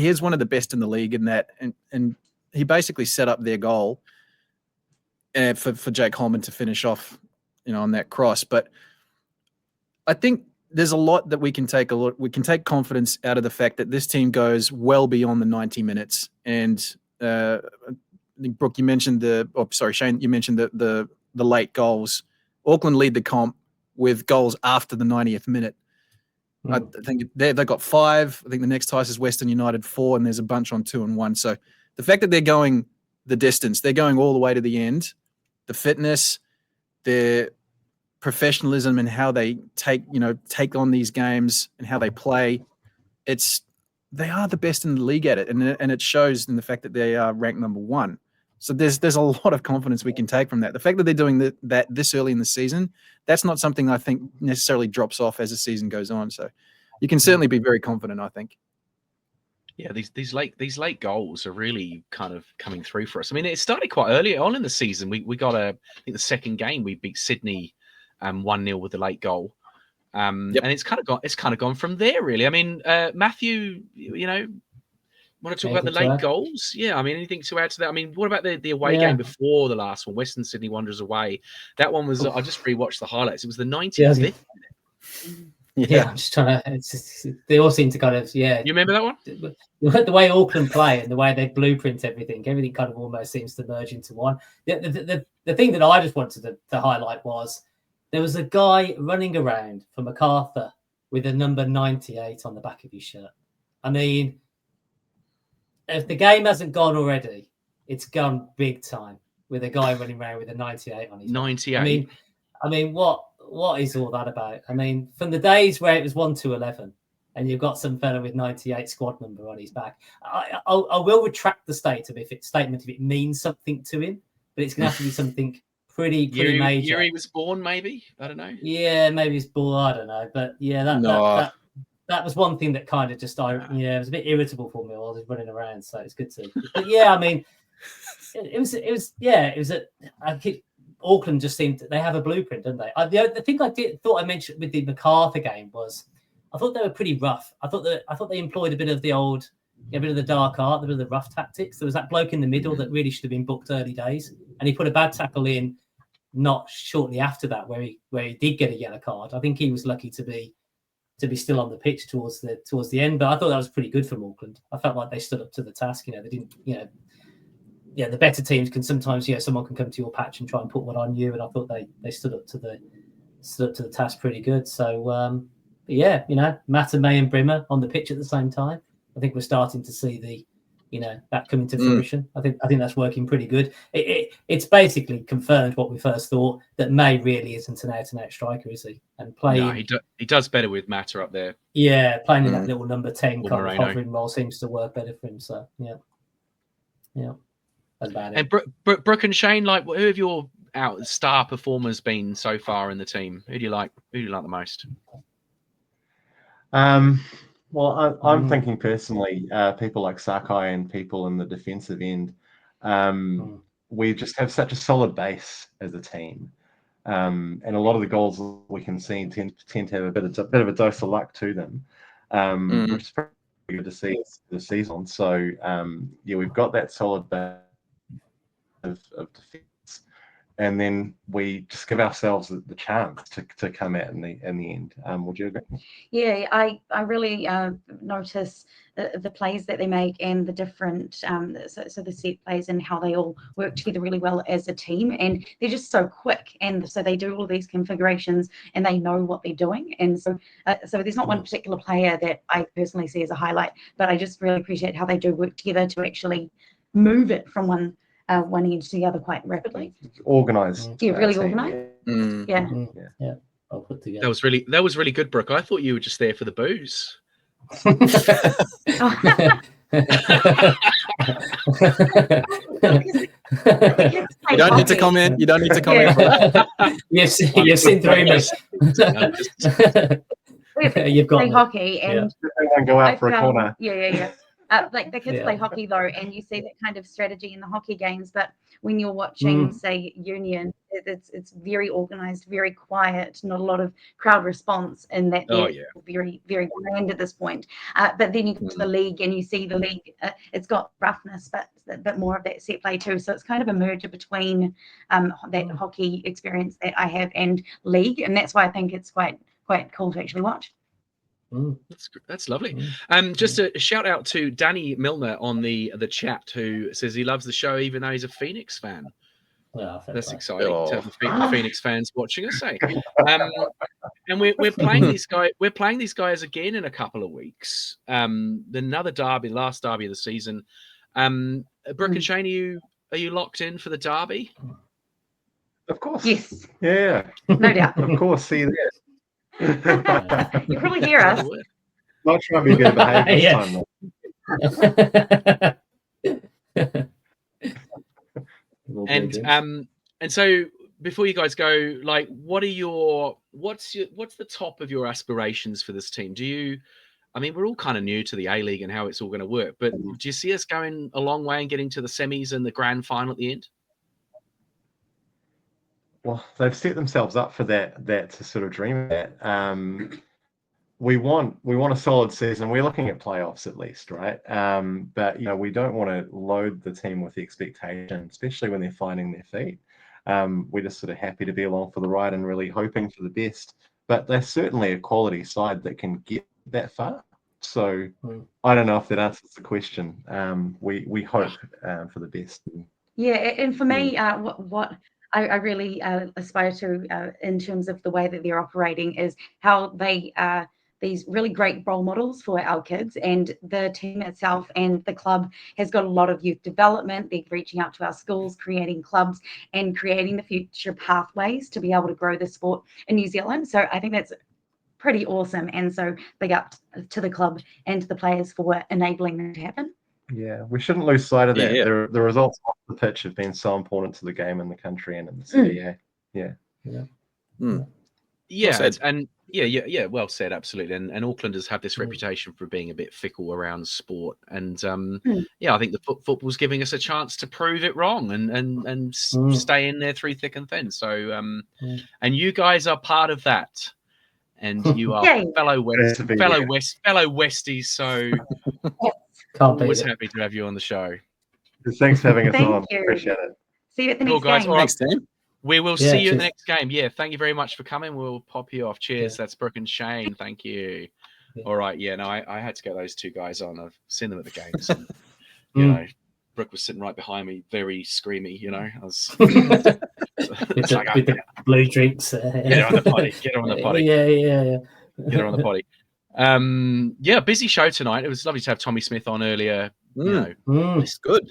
is one of the best in the league in that. And he basically set up their goal for Jake Holman to finish off, on that cross. But I think there's a lot that we can take confidence out of the fact that this team goes well beyond the 90 minutes. And I think Brooke, you mentioned Shane, you mentioned the late goals. Auckland lead the comp with goals after the 90th minute. I think they've got 5. I think the next highest is Western United 4, and there's a bunch on 2 and 1. So the fact that they're going the distance, they're going all the way to the end, the fitness, their professionalism and how they take on these games and how they play, they are the best in the league at it, and it shows in the fact that they are ranked number 1. So there's a lot of confidence we can take from that. The fact that they're doing that this early in the season, that's not something I think necessarily drops off as the season goes on. So you can certainly be very confident, I think. Yeah, these late goals are really kind of coming through for us. I mean, it started quite early on in the season. We got I think the second game we beat Sydney 1-0 with the late goal. And it's kind of gone from there, really. I mean, Matthew, want to talk about the late goals? Yeah, I mean, anything to add to that? I mean, what about the away game before the last one, Western Sydney Wanderers away? That one was, I just rewatched the highlights. It was the 95th minute. Yeah, I'm just trying to. They all seem to kind of, You remember that one? The way Auckland play and the way they blueprint everything kind of almost seems to merge into one. The thing that I just wanted to highlight was there was a guy running around for MacArthur with a number 98 on the back of his shirt. I mean, if the game hasn't gone already, it's gone big time with a guy running around with a 98 on his 98. Back. I mean, what is all that about? I mean, from the days where it was 1-11 and you've got some fella with 98 squad number on his back, I will retract the statement if it means something to him, but it's going to have to be something pretty major. Year he was born, maybe? I don't know. Yeah, maybe he's born. I don't know. But yeah, that was one thing that kind of just, it was a bit irritable for me while I was running around. So it's good to, but yeah, I mean, Auckland just seemed they have a blueprint, don't they? The thing I mentioned with the MacArthur game was I thought they were pretty rough. I thought they employed a bit of the old, a bit of the dark art, a bit of the rough tactics. There was that bloke in the middle that really should have been booked early days, and he put a bad tackle in not shortly after that, where he did get a yellow card. I think he was lucky to be still on the pitch towards the end, but I thought that was pretty good from Auckland. I felt like they stood up to the task. They didn't, the better teams can sometimes, someone can come to your patch and try and put one on you, and I thought they stood up to the task pretty good. So Matta, May, and Brimmer on the pitch at the same time. I think we're starting to see that coming to fruition. I think that's working pretty good. It's basically confirmed what we first thought, that May really isn't an out-and-out striker, is he? And playing, no, he does better with Matta up there. Yeah, playing in that little number 10 kind of hovering role seems to work better for him. So yeah. That's about it. And Brooke and Shane, like, who have your star performers been so far in the team? Who do you like? Who do you like the most? Well, I'm thinking personally, people like Sakai and people in the defensive end. We just have such a solid base as a team, and a lot of the goals we can see tend to have a bit of a dose of luck to them, which is pretty good to see this season. So yeah, we've got that solid base of defense. And then we just give ourselves the chance to come out in the end. Would you agree? Yeah, I really notice the plays that they make and the different so the set plays and how they all work together really well as a team, and they're just so quick, and so they do all these configurations and they know what they're doing, and so there's not one particular player that I personally see as a highlight, but I just really appreciate how they do work together to actually move it from one edge to the other quite rapidly. Organised. Yeah, really organised. Yeah. I'll put together. That was really good, Brooke. I thought you were just there for the booze. You don't need to comment. You don't need to comment. Yes, you've seen through me. You've got play hockey, and everyone go out for a corner. Yeah. Like the kids play hockey though, and you see that kind of strategy in the hockey games. But when you're watching, say, Union, it's very organised, very quiet, not a lot of crowd response, and that they're very, very bland at this point. But then you go to the league, and you see the league. It's got roughness, but a bit more of that set play too. So it's kind of a merger between that hockey experience that I have and league, and that's why I think it's quite cool to actually watch. That's lovely. Just a shout out to Danny Milner on the chat, who says he loves the show even though he's a Phoenix fan. That's exciting to have the Phoenix fans watching us, eh? And we're playing these guys. We're playing these guys again in a couple of weeks. Another derby, last derby of the season. Brooke and Shane, are you locked in for the derby? Of course. Yes. Yeah. No doubt. Of course. See you there. You probably hear us. Not trying to be good behaviour this time. And so before you guys go, like, what's the top of your aspirations for this team? We're all kind of new to the A-League and how it's all going to work, but do you see us going a long way and getting to the semis and the grand final at the end? Well, they've set themselves up for that to sort of dream that. We want a solid season. We're looking at playoffs at least, right? But we don't want to load the team with the expectation, especially when they're finding their feet. We're just sort of happy to be along for the ride and really hoping for the best. But they're certainly a quality side that can get that far. So I don't know if that answers the question. We hope for the best. Yeah, and for me, what I really aspire to in terms of the way that they're operating is how they are these really great role models for our kids, and the team itself and the club has got a lot of youth development. They're reaching out to our schools, creating clubs and creating the future pathways to be able to grow the sport in New Zealand. So I think that's pretty awesome. And so big up to the club and to the players for enabling that to happen. Yeah, we shouldn't lose sight of that. Yeah. The results off the pitch have been so important to the game in the country and in the city. Well said, absolutely. And Aucklanders have this reputation for being a bit fickle around sport, and I think the football's giving us a chance to prove it wrong and stay in there through thick and thin. So and you guys are part of that, and you are fellow Westies. So always happy to have you on the show. Thanks for having us on. You. Appreciate it. See you at the next game. Next time. We will see you at the next game. Yeah, thank you very much for coming. We'll pop you off. Cheers. That's Brooke and Shane. Thank you. All right. Yeah, no, I had to get those two guys on. I've seen them at the games. And, Brooke was sitting right behind me, very screamy, I was with the blue drinks. Get her on the potty. Get her on the potty. Yeah. Get her on the potty. Busy show tonight. It was lovely to have Tommy Smith on earlier. It's good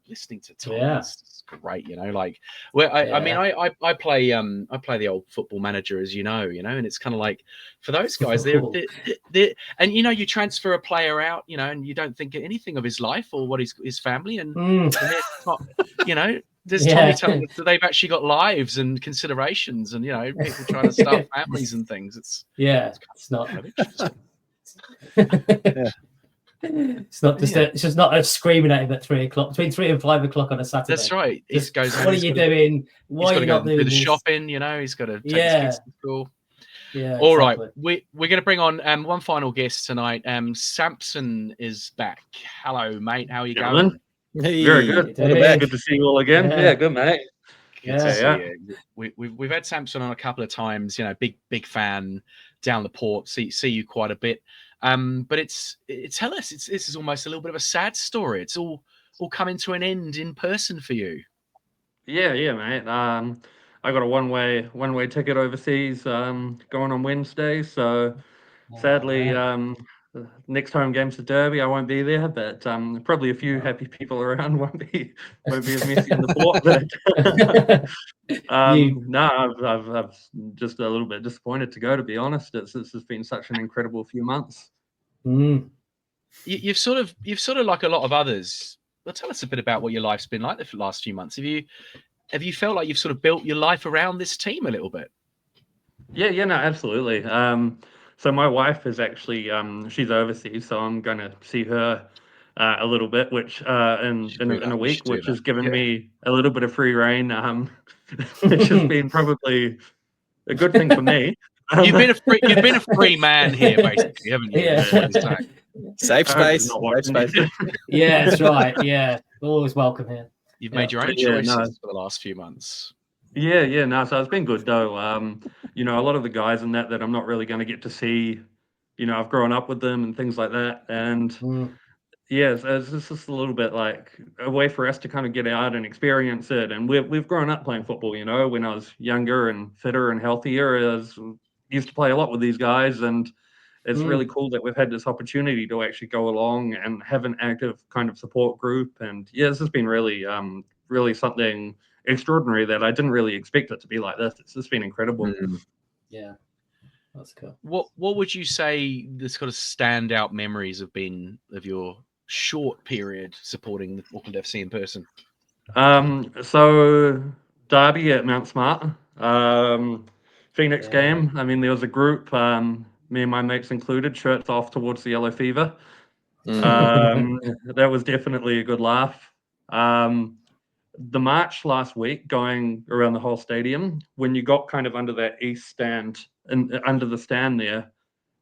listening to Tommy. Yeah. It's great, you know. Like, I mean, I play the old Football Manager, as you know, and it's kind of like for those guys, they're and you know, you transfer a player out, you know, and you don't think anything of his life or what his family, and you know. There's Tommy telling us that they've actually got lives and considerations, and you know, people trying to start families and things. It's not. Kind of interesting. It's not just it's just not a screaming at him at 3 o'clock, between 3 and 5 o'clock on a Saturday. That's right. He goes. What are you doing? Why are you not doing the this? shopping? You know, he's got to take his kids to school. Yeah. All right, we're going to bring on one final guest tonight. Samson is back. Hello, mate. How are you going? Hey, very good. Good to see you all again. Yeah, good, mate. Good to see you. We've had Samson on a couple of times. You know, big fan down the port. See you quite a bit. But tell us, this is almost a little bit of a sad story. It's all coming to an end in person for you. Yeah, mate. I got a one-way ticket overseas going on Wednesday. So sadly, next home game's the Derby. I won't be there, but probably a few happy people around won't be as messy in the port. But I've just a little bit disappointed to go. To be honest, this has been such an incredible few months. You've sort of like a lot of others. Well, tell us a bit about what your life's been like the last few months. Have you felt like you've sort of built your life around this team a little bit? Yeah, no, absolutely. So my wife is actually she's overseas, so I'm going to see her a little bit, which in a week, which has given me a little bit of free reign, which has been probably a good thing for me. You've been a free man here, basically, haven't you? Yeah. Safe space. Yeah, that's right. Yeah, always welcome here. You've made your own choices for the last few months. No, so it's been good though. You know, a lot of the guys in that I'm not really going to get to see. You know, I've grown up with them and things like that, and it's just a little bit like a way for us to kind of get out and experience it. And we've grown up playing football. You know, when I was younger and fitter and healthier, I used to play a lot with these guys, and it's really cool that we've had this opportunity to actually go along and have an active kind of support group. And this has been really, really something extraordinary that I didn't really expect it to be like this. It's just been incredible. Yeah, that's cool. What would you say the sort of standout memories have been of your short period supporting the Auckland FC in person? So Derby at Mount Smart, Phoenix game. I mean, there was a group, me and my mates included, shirts off towards the yellow fever. That was definitely a good laugh. The march last week going around the whole stadium, when you got kind of under that east stand and under the stand there,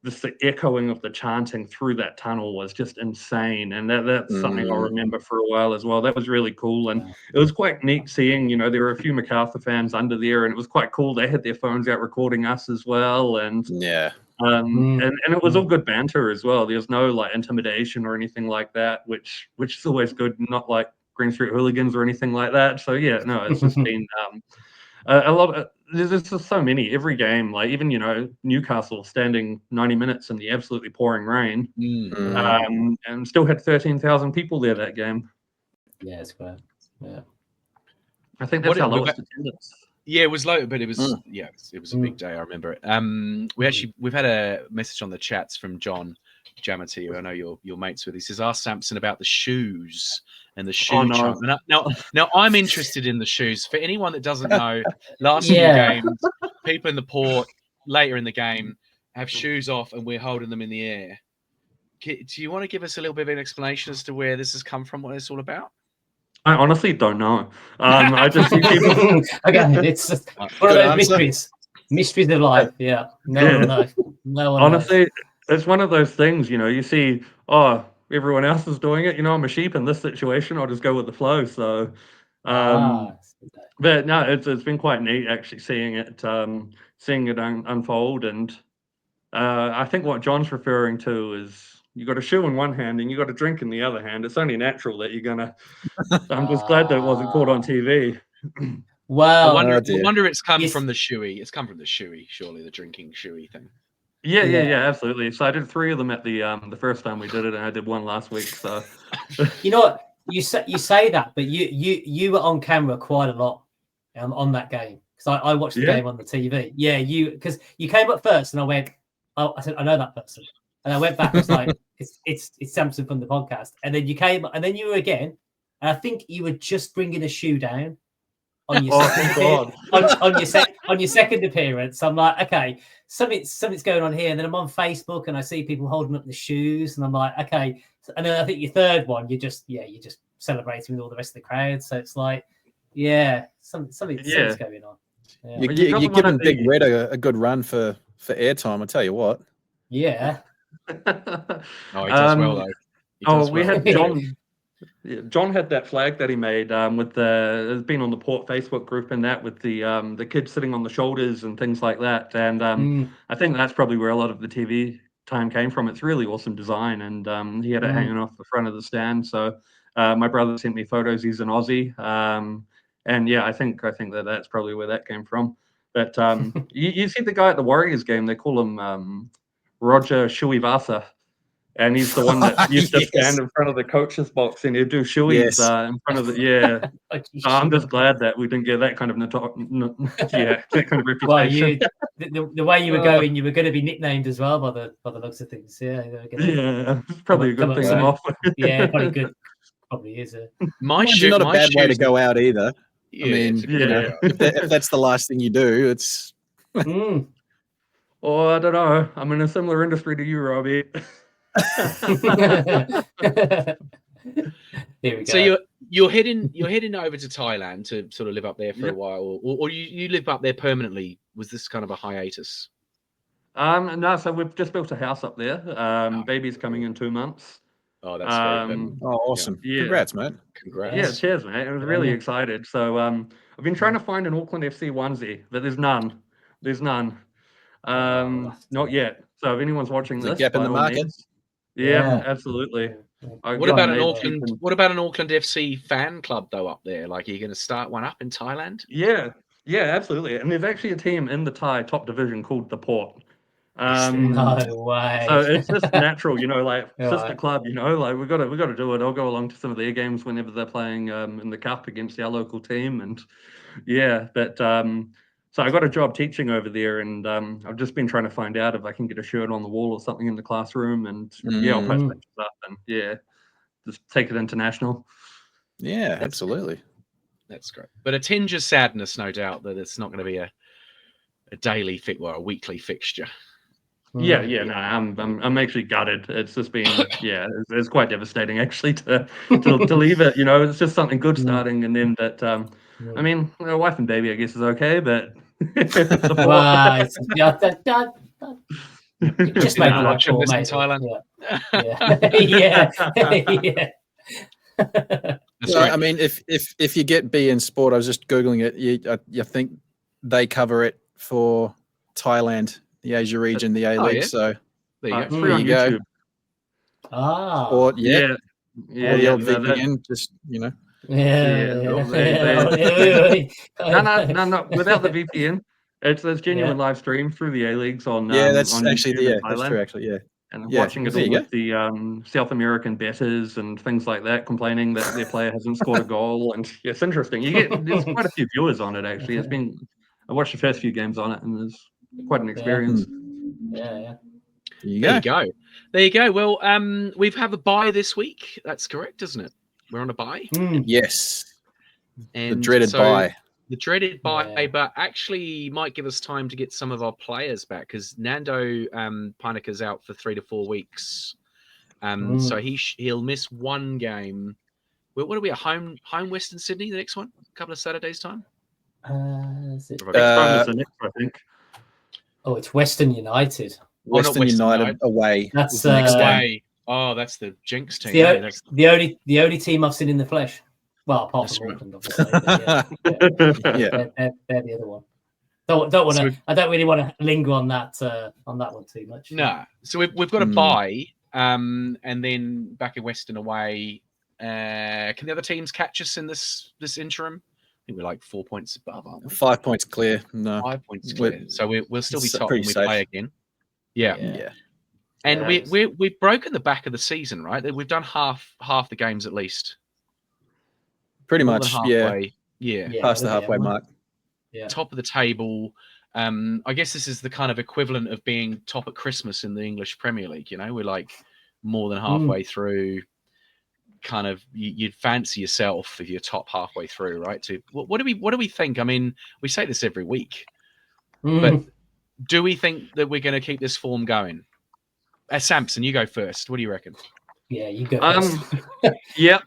the echoing of the chanting through that tunnel was just insane. And that's something I'll remember for a while as well. That was really cool. And it was quite neat seeing, you know, there were a few MacArthur fans under there, and it was quite cool. They had their phones out recording us as well. And and it was all good banter as well. There's no like intimidation or anything like that, which is always good, not like Green Street hooligans or anything like that. So it's just been a lot of, there's just so many every game, like even, you know, Newcastle standing 90 minutes in the absolutely pouring rain, and still had 13,000 people there that game. Yeah, it's great. Yeah, I think that's our lowest attendance. Yeah, it was low, but it was it was a big day. I remember it. We've had a message on the chats from John Jamity, who I know you're mates with. He says, "Ask Samson about the shoes and the shoe chunk." Now I'm interested in the shoes. For anyone that doesn't know, last few games, people in the port later in the game have shoes off, and we're holding them in the air. Do you want to give us a little bit of an explanation as to where this has come from, what it's all about? I honestly don't know. I just see people. Again, it's one of those mysteries of life. Yeah, no one knows. No one honestly knows. It's one of those things. You know, you see, everyone else is doing it. You know, I'm a sheep in this situation. I'll just go with the flow. So, but no, it's been quite neat actually seeing it unfold. And I think what John's referring to is, you got a shoe in one hand and you got a drink in the other hand. It's only natural that you're gonna. I'm just glad that it wasn't caught on TV. Wow. I wonder it's come from the shoey. It's come from the shoey, surely, the drinking shoey thing. Yeah, absolutely. So I did 3 of them at the first time we did it, and I did one last week. So you know what? you say that, but you were on camera quite a lot on that game, because I watched the game on the TV. Yeah, because you came up first, and I went, oh, I said, I know that person, and I went back. I was like, it's Samson from the podcast, and then you came, and then you were again, and I think you were just bringing a shoe down on your on your second appearance. I'm like, okay, something's going on here, and then I'm on Facebook and I see people holding up the shoes, and I'm like, okay. And then I think your third one, you're just celebrating with all the rest of the crowd. So it's like, something's going on. Yeah. You're giving Big Red a good run for airtime. I tell you what. Yeah. Oh, he does well though. We had John. John had that flag that he made with it's been on the Port Facebook group and that, with the kids sitting on the shoulders and things like that. And I think that's probably where a lot of the TV time came from. It's really awesome design, and he had it hanging off the front of the stand. So my brother sent me photos. He's an Aussie, and yeah, I think that's probably where that came from. But you see the guy at the Warriors game, they call him Roger Shuivasa. And he's the one that used to stand in front of the coach's box and he'd do shoeies in front of the I'm just glad that we didn't get that kind of that kind of reputation. Well, the way you were going, you were going to be nicknamed as well by the looks of things. Probably a good thing. Yeah, probably good. Probably is. Mine's not a bad way to go out either. Yeah, I mean, if that's the last thing you do, it's. Oh, I don't know. I'm in a similar industry to you, Robbie. There we go. So you're heading over to Thailand to sort of live up there for a while, or you live up there permanently? Was this kind of a hiatus? No, so we've just built a house up there. Baby's coming in 2 months. Oh, that's very awesome. Yeah. Congrats, mate. Congrats. Yeah, cheers, mate. I was really excited. So I've been trying to find an Auckland FC onesie, but there's none. Not yet. So if anyone's watching this, gap in the market. Yeah, absolutely. What about an Auckland FC fan club though up there? Like, are you going to start one up in Thailand? Yeah, absolutely. And there's actually a team in the Thai top division called the Port. No way. So it's just natural, like sister club. Like we got to do it. I'll go along to some of their games whenever they're playing in the cup against our local team, and but. So I got a job teaching over there, and I've just been trying to find out if I can get a shirt on the wall or something in the classroom, and I'll post pictures up and just take it international. Yeah, absolutely. That's great. But a tinge of sadness, no doubt, that it's not going to be a daily a weekly fixture. No, I'm actually gutted. It's just been it's quite devastating actually to leave it. It's just something good starting, and then that. I mean, wife and baby, I guess, is okay, but just make it watch this in Thailand. I mean, if you get B in sport, I was just googling it. You think they cover it for Thailand, the Asia region, the A League. So there you go. Or the old VPN, just No. Without the VPN, it's genuine live stream through the A Leagues on. That's on actually YouTube that's true. Actually, and watching it all with the South American bettors and things like that, complaining that their player hasn't scored a goal, and it's interesting. There's quite a few viewers on it actually. I watched the first few games on it, and it's quite an experience. Yeah. There you go. Well, we have a bye this week. That's correct, isn't it? We're on a bye. Yes. And the dreaded bye. The dreaded bye, but actually might give us time to get some of our players back, because Nando Pineka's out for 3 to 4 weeks. So he'll miss one game. What are we at home Western Sydney, the next one? A couple of Saturdays time? Is it? Next time is the next, I think. Oh, it's Western United. Western United away. That's away. Oh, that's the Jinx team. The only team I've seen in the flesh. Well, apart from Auckland, obviously. They're the other one. Don't want to. I don't really want to linger on that one too much. No. So we've got a bye, and then back in Western away. Can the other teams catch us in this interim? I think we're like 4 points above, aren't we? 5 points clear. No, 5 points clear. So we'll still be top when we safe. play again. Yeah. And we've broken the back of the season, right? We've done half the games at least. Pretty more much, than yeah. halfway. Yeah. Past the halfway mark. Yeah. Top of the table. I guess this is the kind of equivalent of being top at Christmas in the English Premier League. You know, we're like more than halfway through. Kind of, you'd fancy yourself if you're top halfway through, right? To what do we think? I mean, we say this every week, but do we think that we're going to keep this form going? Samson, you go first. What do you reckon? Yeah, you go first. Yeah,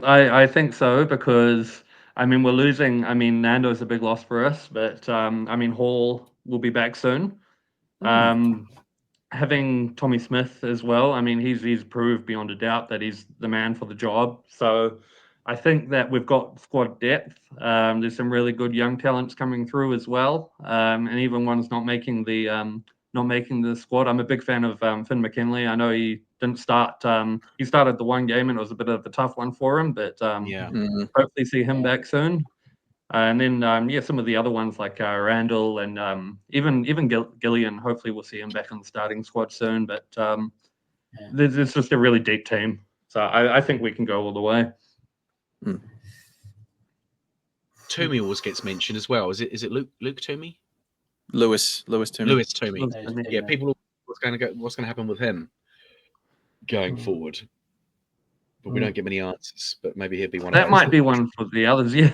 I think so, because I mean we're losing. I mean Nando's a big loss for us, but I mean Hall will be back soon. Having Tommy Smith as well. I mean he's proved beyond a doubt that he's the man for the job. So I think that we've got squad depth. There's some really good young talents coming through as well, and even ones not making the squad. I'm a big fan of Finn McKinley. I know he didn't start. He started the one game and it was a bit of a tough one for him, but hopefully see him back soon. And then some of the other ones like Randall and even Gillian. Hopefully we'll see him back on the starting squad soon. But there's just a really deep team, so I think we can go all the way. Toomey always gets mentioned as well. Is it Luke Toomey? Lewis Toomey. Lewis Toomey. Yeah, people. What's going to happen with him going forward? But we don't get many answers. But maybe he'll be one. That might be one for the others. Yeah.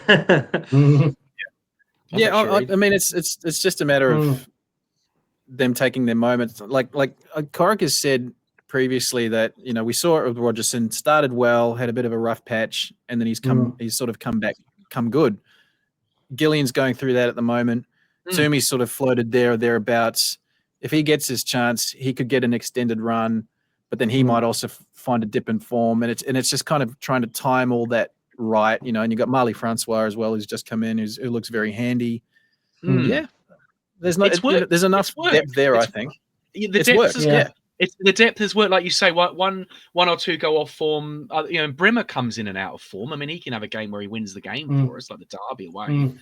I mean, it's just a matter of them taking their moments. Like Corrick has said previously that we saw it with Rogerson. Started well, had a bit of a rough patch, and then he's sort of come good. Gillian's going through that at the moment. Toomey's sort of floated there or thereabouts. If he gets his chance, he could get an extended run, but then he might also find a dip in form. And it's just kind of trying to time all that right, and you've got Marley Francois as well, who's just come in, who looks very handy. Yeah, there's enough depth there, I think. The depth has worked, like you say. One or two go off form. Brimmer comes in and out of form. I mean, he can have a game where he wins the game for us, like the Derby away,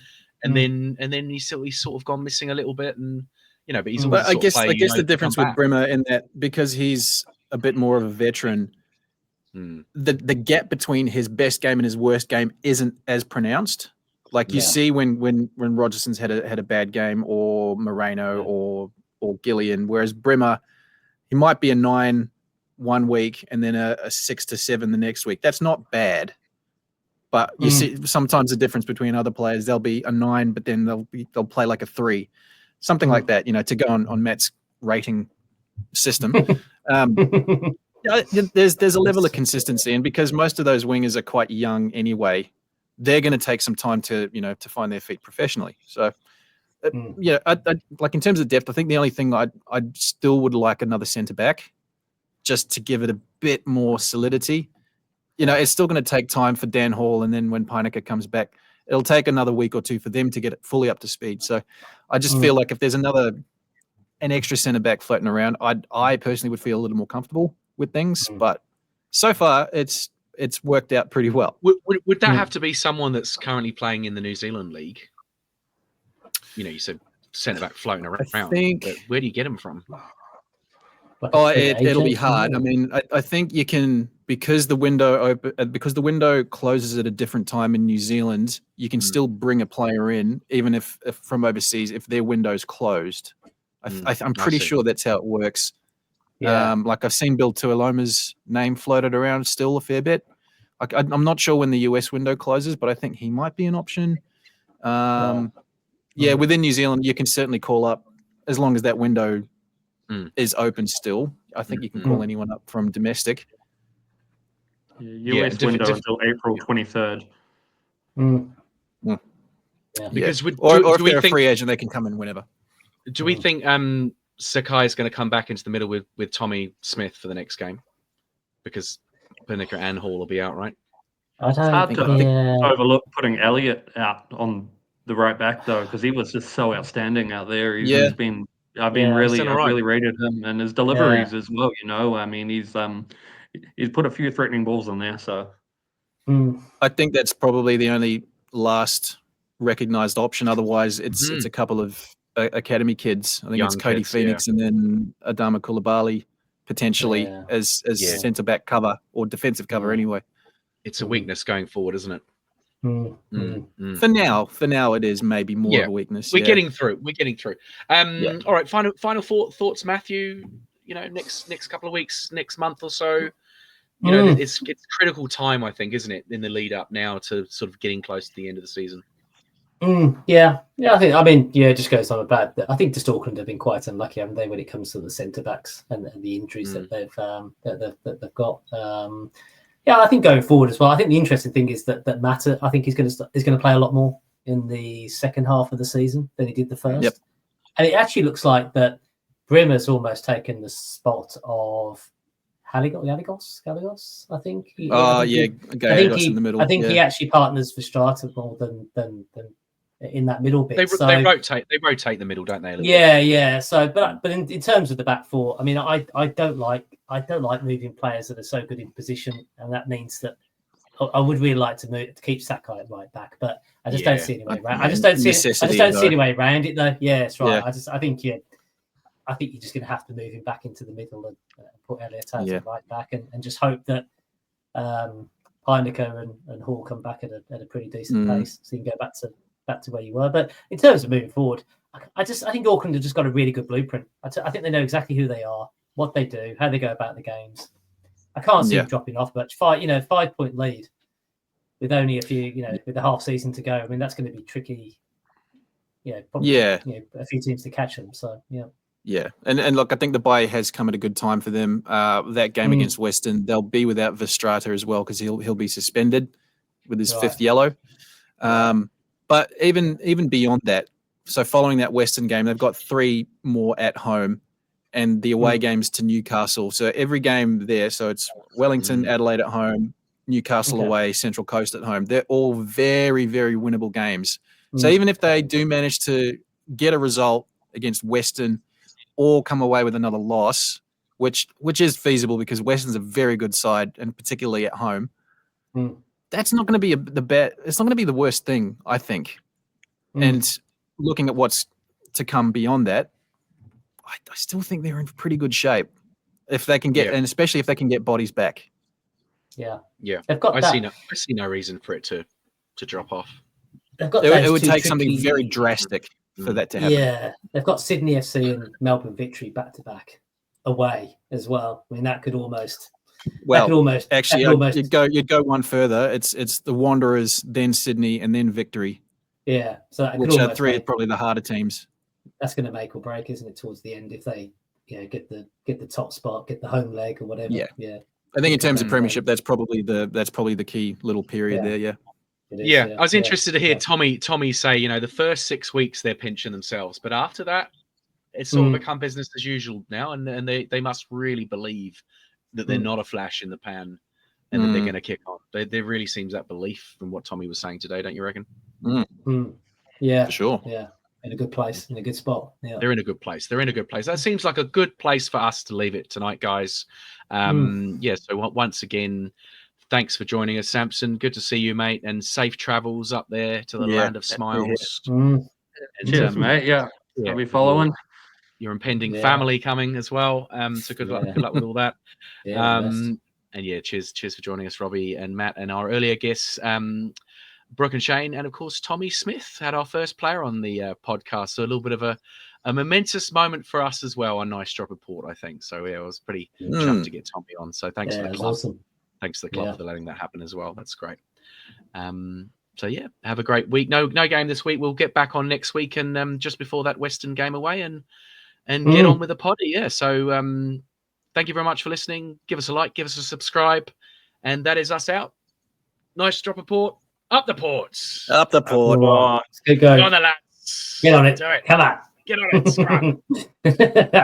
and then he's sort of gone missing a little bit, and but he's. But I guess the difference with Brimmer in that, because he's a bit more of a veteran, the gap between his best game and his worst game isn't as pronounced. Like you see when Rogerson's had a bad game, or Moreno or Gillian, whereas Brimmer, he might be a 9 one week and then a 6 to 7 the next week. That's not bad. But you see sometimes the difference between other players, they'll be a 9, but then they'll play like a 3, something like that, to go on Matt's rating system. There's a level of consistency, and because most of those wingers are quite young anyway, they're going to take some time to to find their feet professionally. So I like, in terms of depth, I think the only thing I still would like another centre back, just to give it a bit more solidity. It's still going to take time for Dan Hall, and then when Pinecker comes back, it'll take another week or two for them to get it fully up to speed. So I just feel like if there's an extra centre back floating around, I personally would feel a little more comfortable with things. But so far, it's worked out pretty well. Would that have to be someone that's currently playing in the New Zealand League? You said centre back floating around. But where do you get him from? It'll be hard. I mean, I think you can, because the window closes at a different time in New Zealand. You can still bring a player in, even if from overseas, if their window's closed. I'm pretty sure that's how it works. Yeah. Like I've seen Bill Tuiloma's name floated around still a fair bit. I'm not sure when the US window closes, but I think he might be an option. Within New Zealand, you can certainly call up, as long as that window is open still. I think you can call anyone up from domestic. US window until April 23rd. Because or if they're a free agent, they can come in whenever. Do we think Sakai is going to come back into the middle with Tommy Smith for the next game? Because Pinecker and Hall will be out, right? I don't think overlook putting Elliott out on the right back, though, because he was just so outstanding out there. I've really rated him, and his deliveries as well. I mean, he's put a few threatening balls in there. So I think that's probably the only last recognised option. Otherwise, it's a couple of academy kids. I think it's Cody Phoenix and then Adama Koulibaly potentially as centre back cover or defensive cover anyway. It's a weakness going forward, isn't it? For now, it is maybe more of a weakness. We're getting through. All right. Final thoughts, Matthew. Next couple of weeks, next month or so. It's critical time, I think, isn't it, in the lead up now to sort of getting close to the end of the season. Yeah. It just goes on about that. I think just Auckland have been quite unlucky, haven't they, when it comes to the centre backs and the injuries that they've got. I think going forward as well. I think the interesting thing is that Matter, I think, is going to play a lot more in the second half of the season than he did the first. Yep. And it actually looks like that Brimmer's almost taken the spot of Gallegos, I think. Gallegos in the middle. I think he actually partners for Strata more than in that middle bit. They rotate the middle, don't they? Yeah. So, but in terms of the back four, I mean, I don't like moving players that are so good in position, and that means that I would really like to keep Sakai at right back, but I just don't see any way around. I just don't see any way around it though. Yeah, that's right. Yeah. I think you're just going to have to move him back into the middle and put Elliott out at right back, and just hope that Heineke and Hall come back at a pretty decent pace, so you can go back to where you were. But in terms of moving forward, I think Auckland have just got a really good blueprint. I think they know exactly who they are, what they do, how they go about the games. I can't see them dropping off much. 5-point lead with only a few, with the half season to go. I mean, that's going to be tricky. Probably, a few teams to catch them. So Yeah, and look, I think the bye has come at a good time for them. That game against Western, they'll be without Verstrata as well because he'll be suspended with his fifth yellow. But even beyond that, so following that Western game, they've got 3 more at home, and the away games to Newcastle. So every game there, so it's Wellington, Adelaide at home, Newcastle away, Central Coast at home. They're all very, very winnable games. So even if they do manage to get a result against Western, or come away with another loss, which is feasible because Western's a very good side, and particularly at home. That's not going to be it's not going to be the worst thing, I think. And looking at what's to come beyond that, I still think they're in pretty good shape if they can get, and especially if they can get bodies back. Yeah. They've got. I see no reason for it to drop off. They've got. It would take something very drastic for that to happen. Yeah, they've got Sydney FC and Melbourne Victory back to back away as well. I mean, that could almost. You'd go one further. It's the Wanderers, then Sydney, and then Victory. Yeah, so which are 3 probably the harder teams. That's going to make or break, isn't it? Towards the end, if they get the top spot, get the home leg or whatever. Yeah. I think in terms of premiership, that's probably the key little period there. Yeah. Yeah, I was interested to hear Tommy say, the first 6 weeks they're pinching themselves, but after that, it's sort of become business as usual now, and they must really believe that they're not a flash in the pan and that they're going to kick on. There really seems that belief from what Tommy was saying today, don't you reckon? Yeah, for sure. Yeah, in a good place, in a good spot. Yeah, they're in a good place. That seems like a good place for us to leave it tonight, guys. So once again, thanks for joining us, Samson. Good to see you, mate, and safe travels up there to the land of smiles. Cheers, mate. Yeah, I'll be following. Your impending family coming as well. So good luck with all that. Cheers for joining us, Robbie and Matt, and our earlier guests, Brooke and Shane, and of course Tommy Smith had our first player on the podcast. So a little bit of a momentous moment for us as well. A nice drop of port, I think. So I was pretty chuffed to get Tommy on. So thanks to the club. Awesome. Thanks to the club for letting that happen as well. That's great. Have a great week. No game this week. We'll get back on next week, and just before that Western game away, and get on with the poddy. Yeah. So thank you very much for listening. Give us a like, give us a subscribe, and that is us out. Nice drop of port. Up the ports. Up the port. Good going. Get on the lads. Get on it. Do it. Come on. Get on it.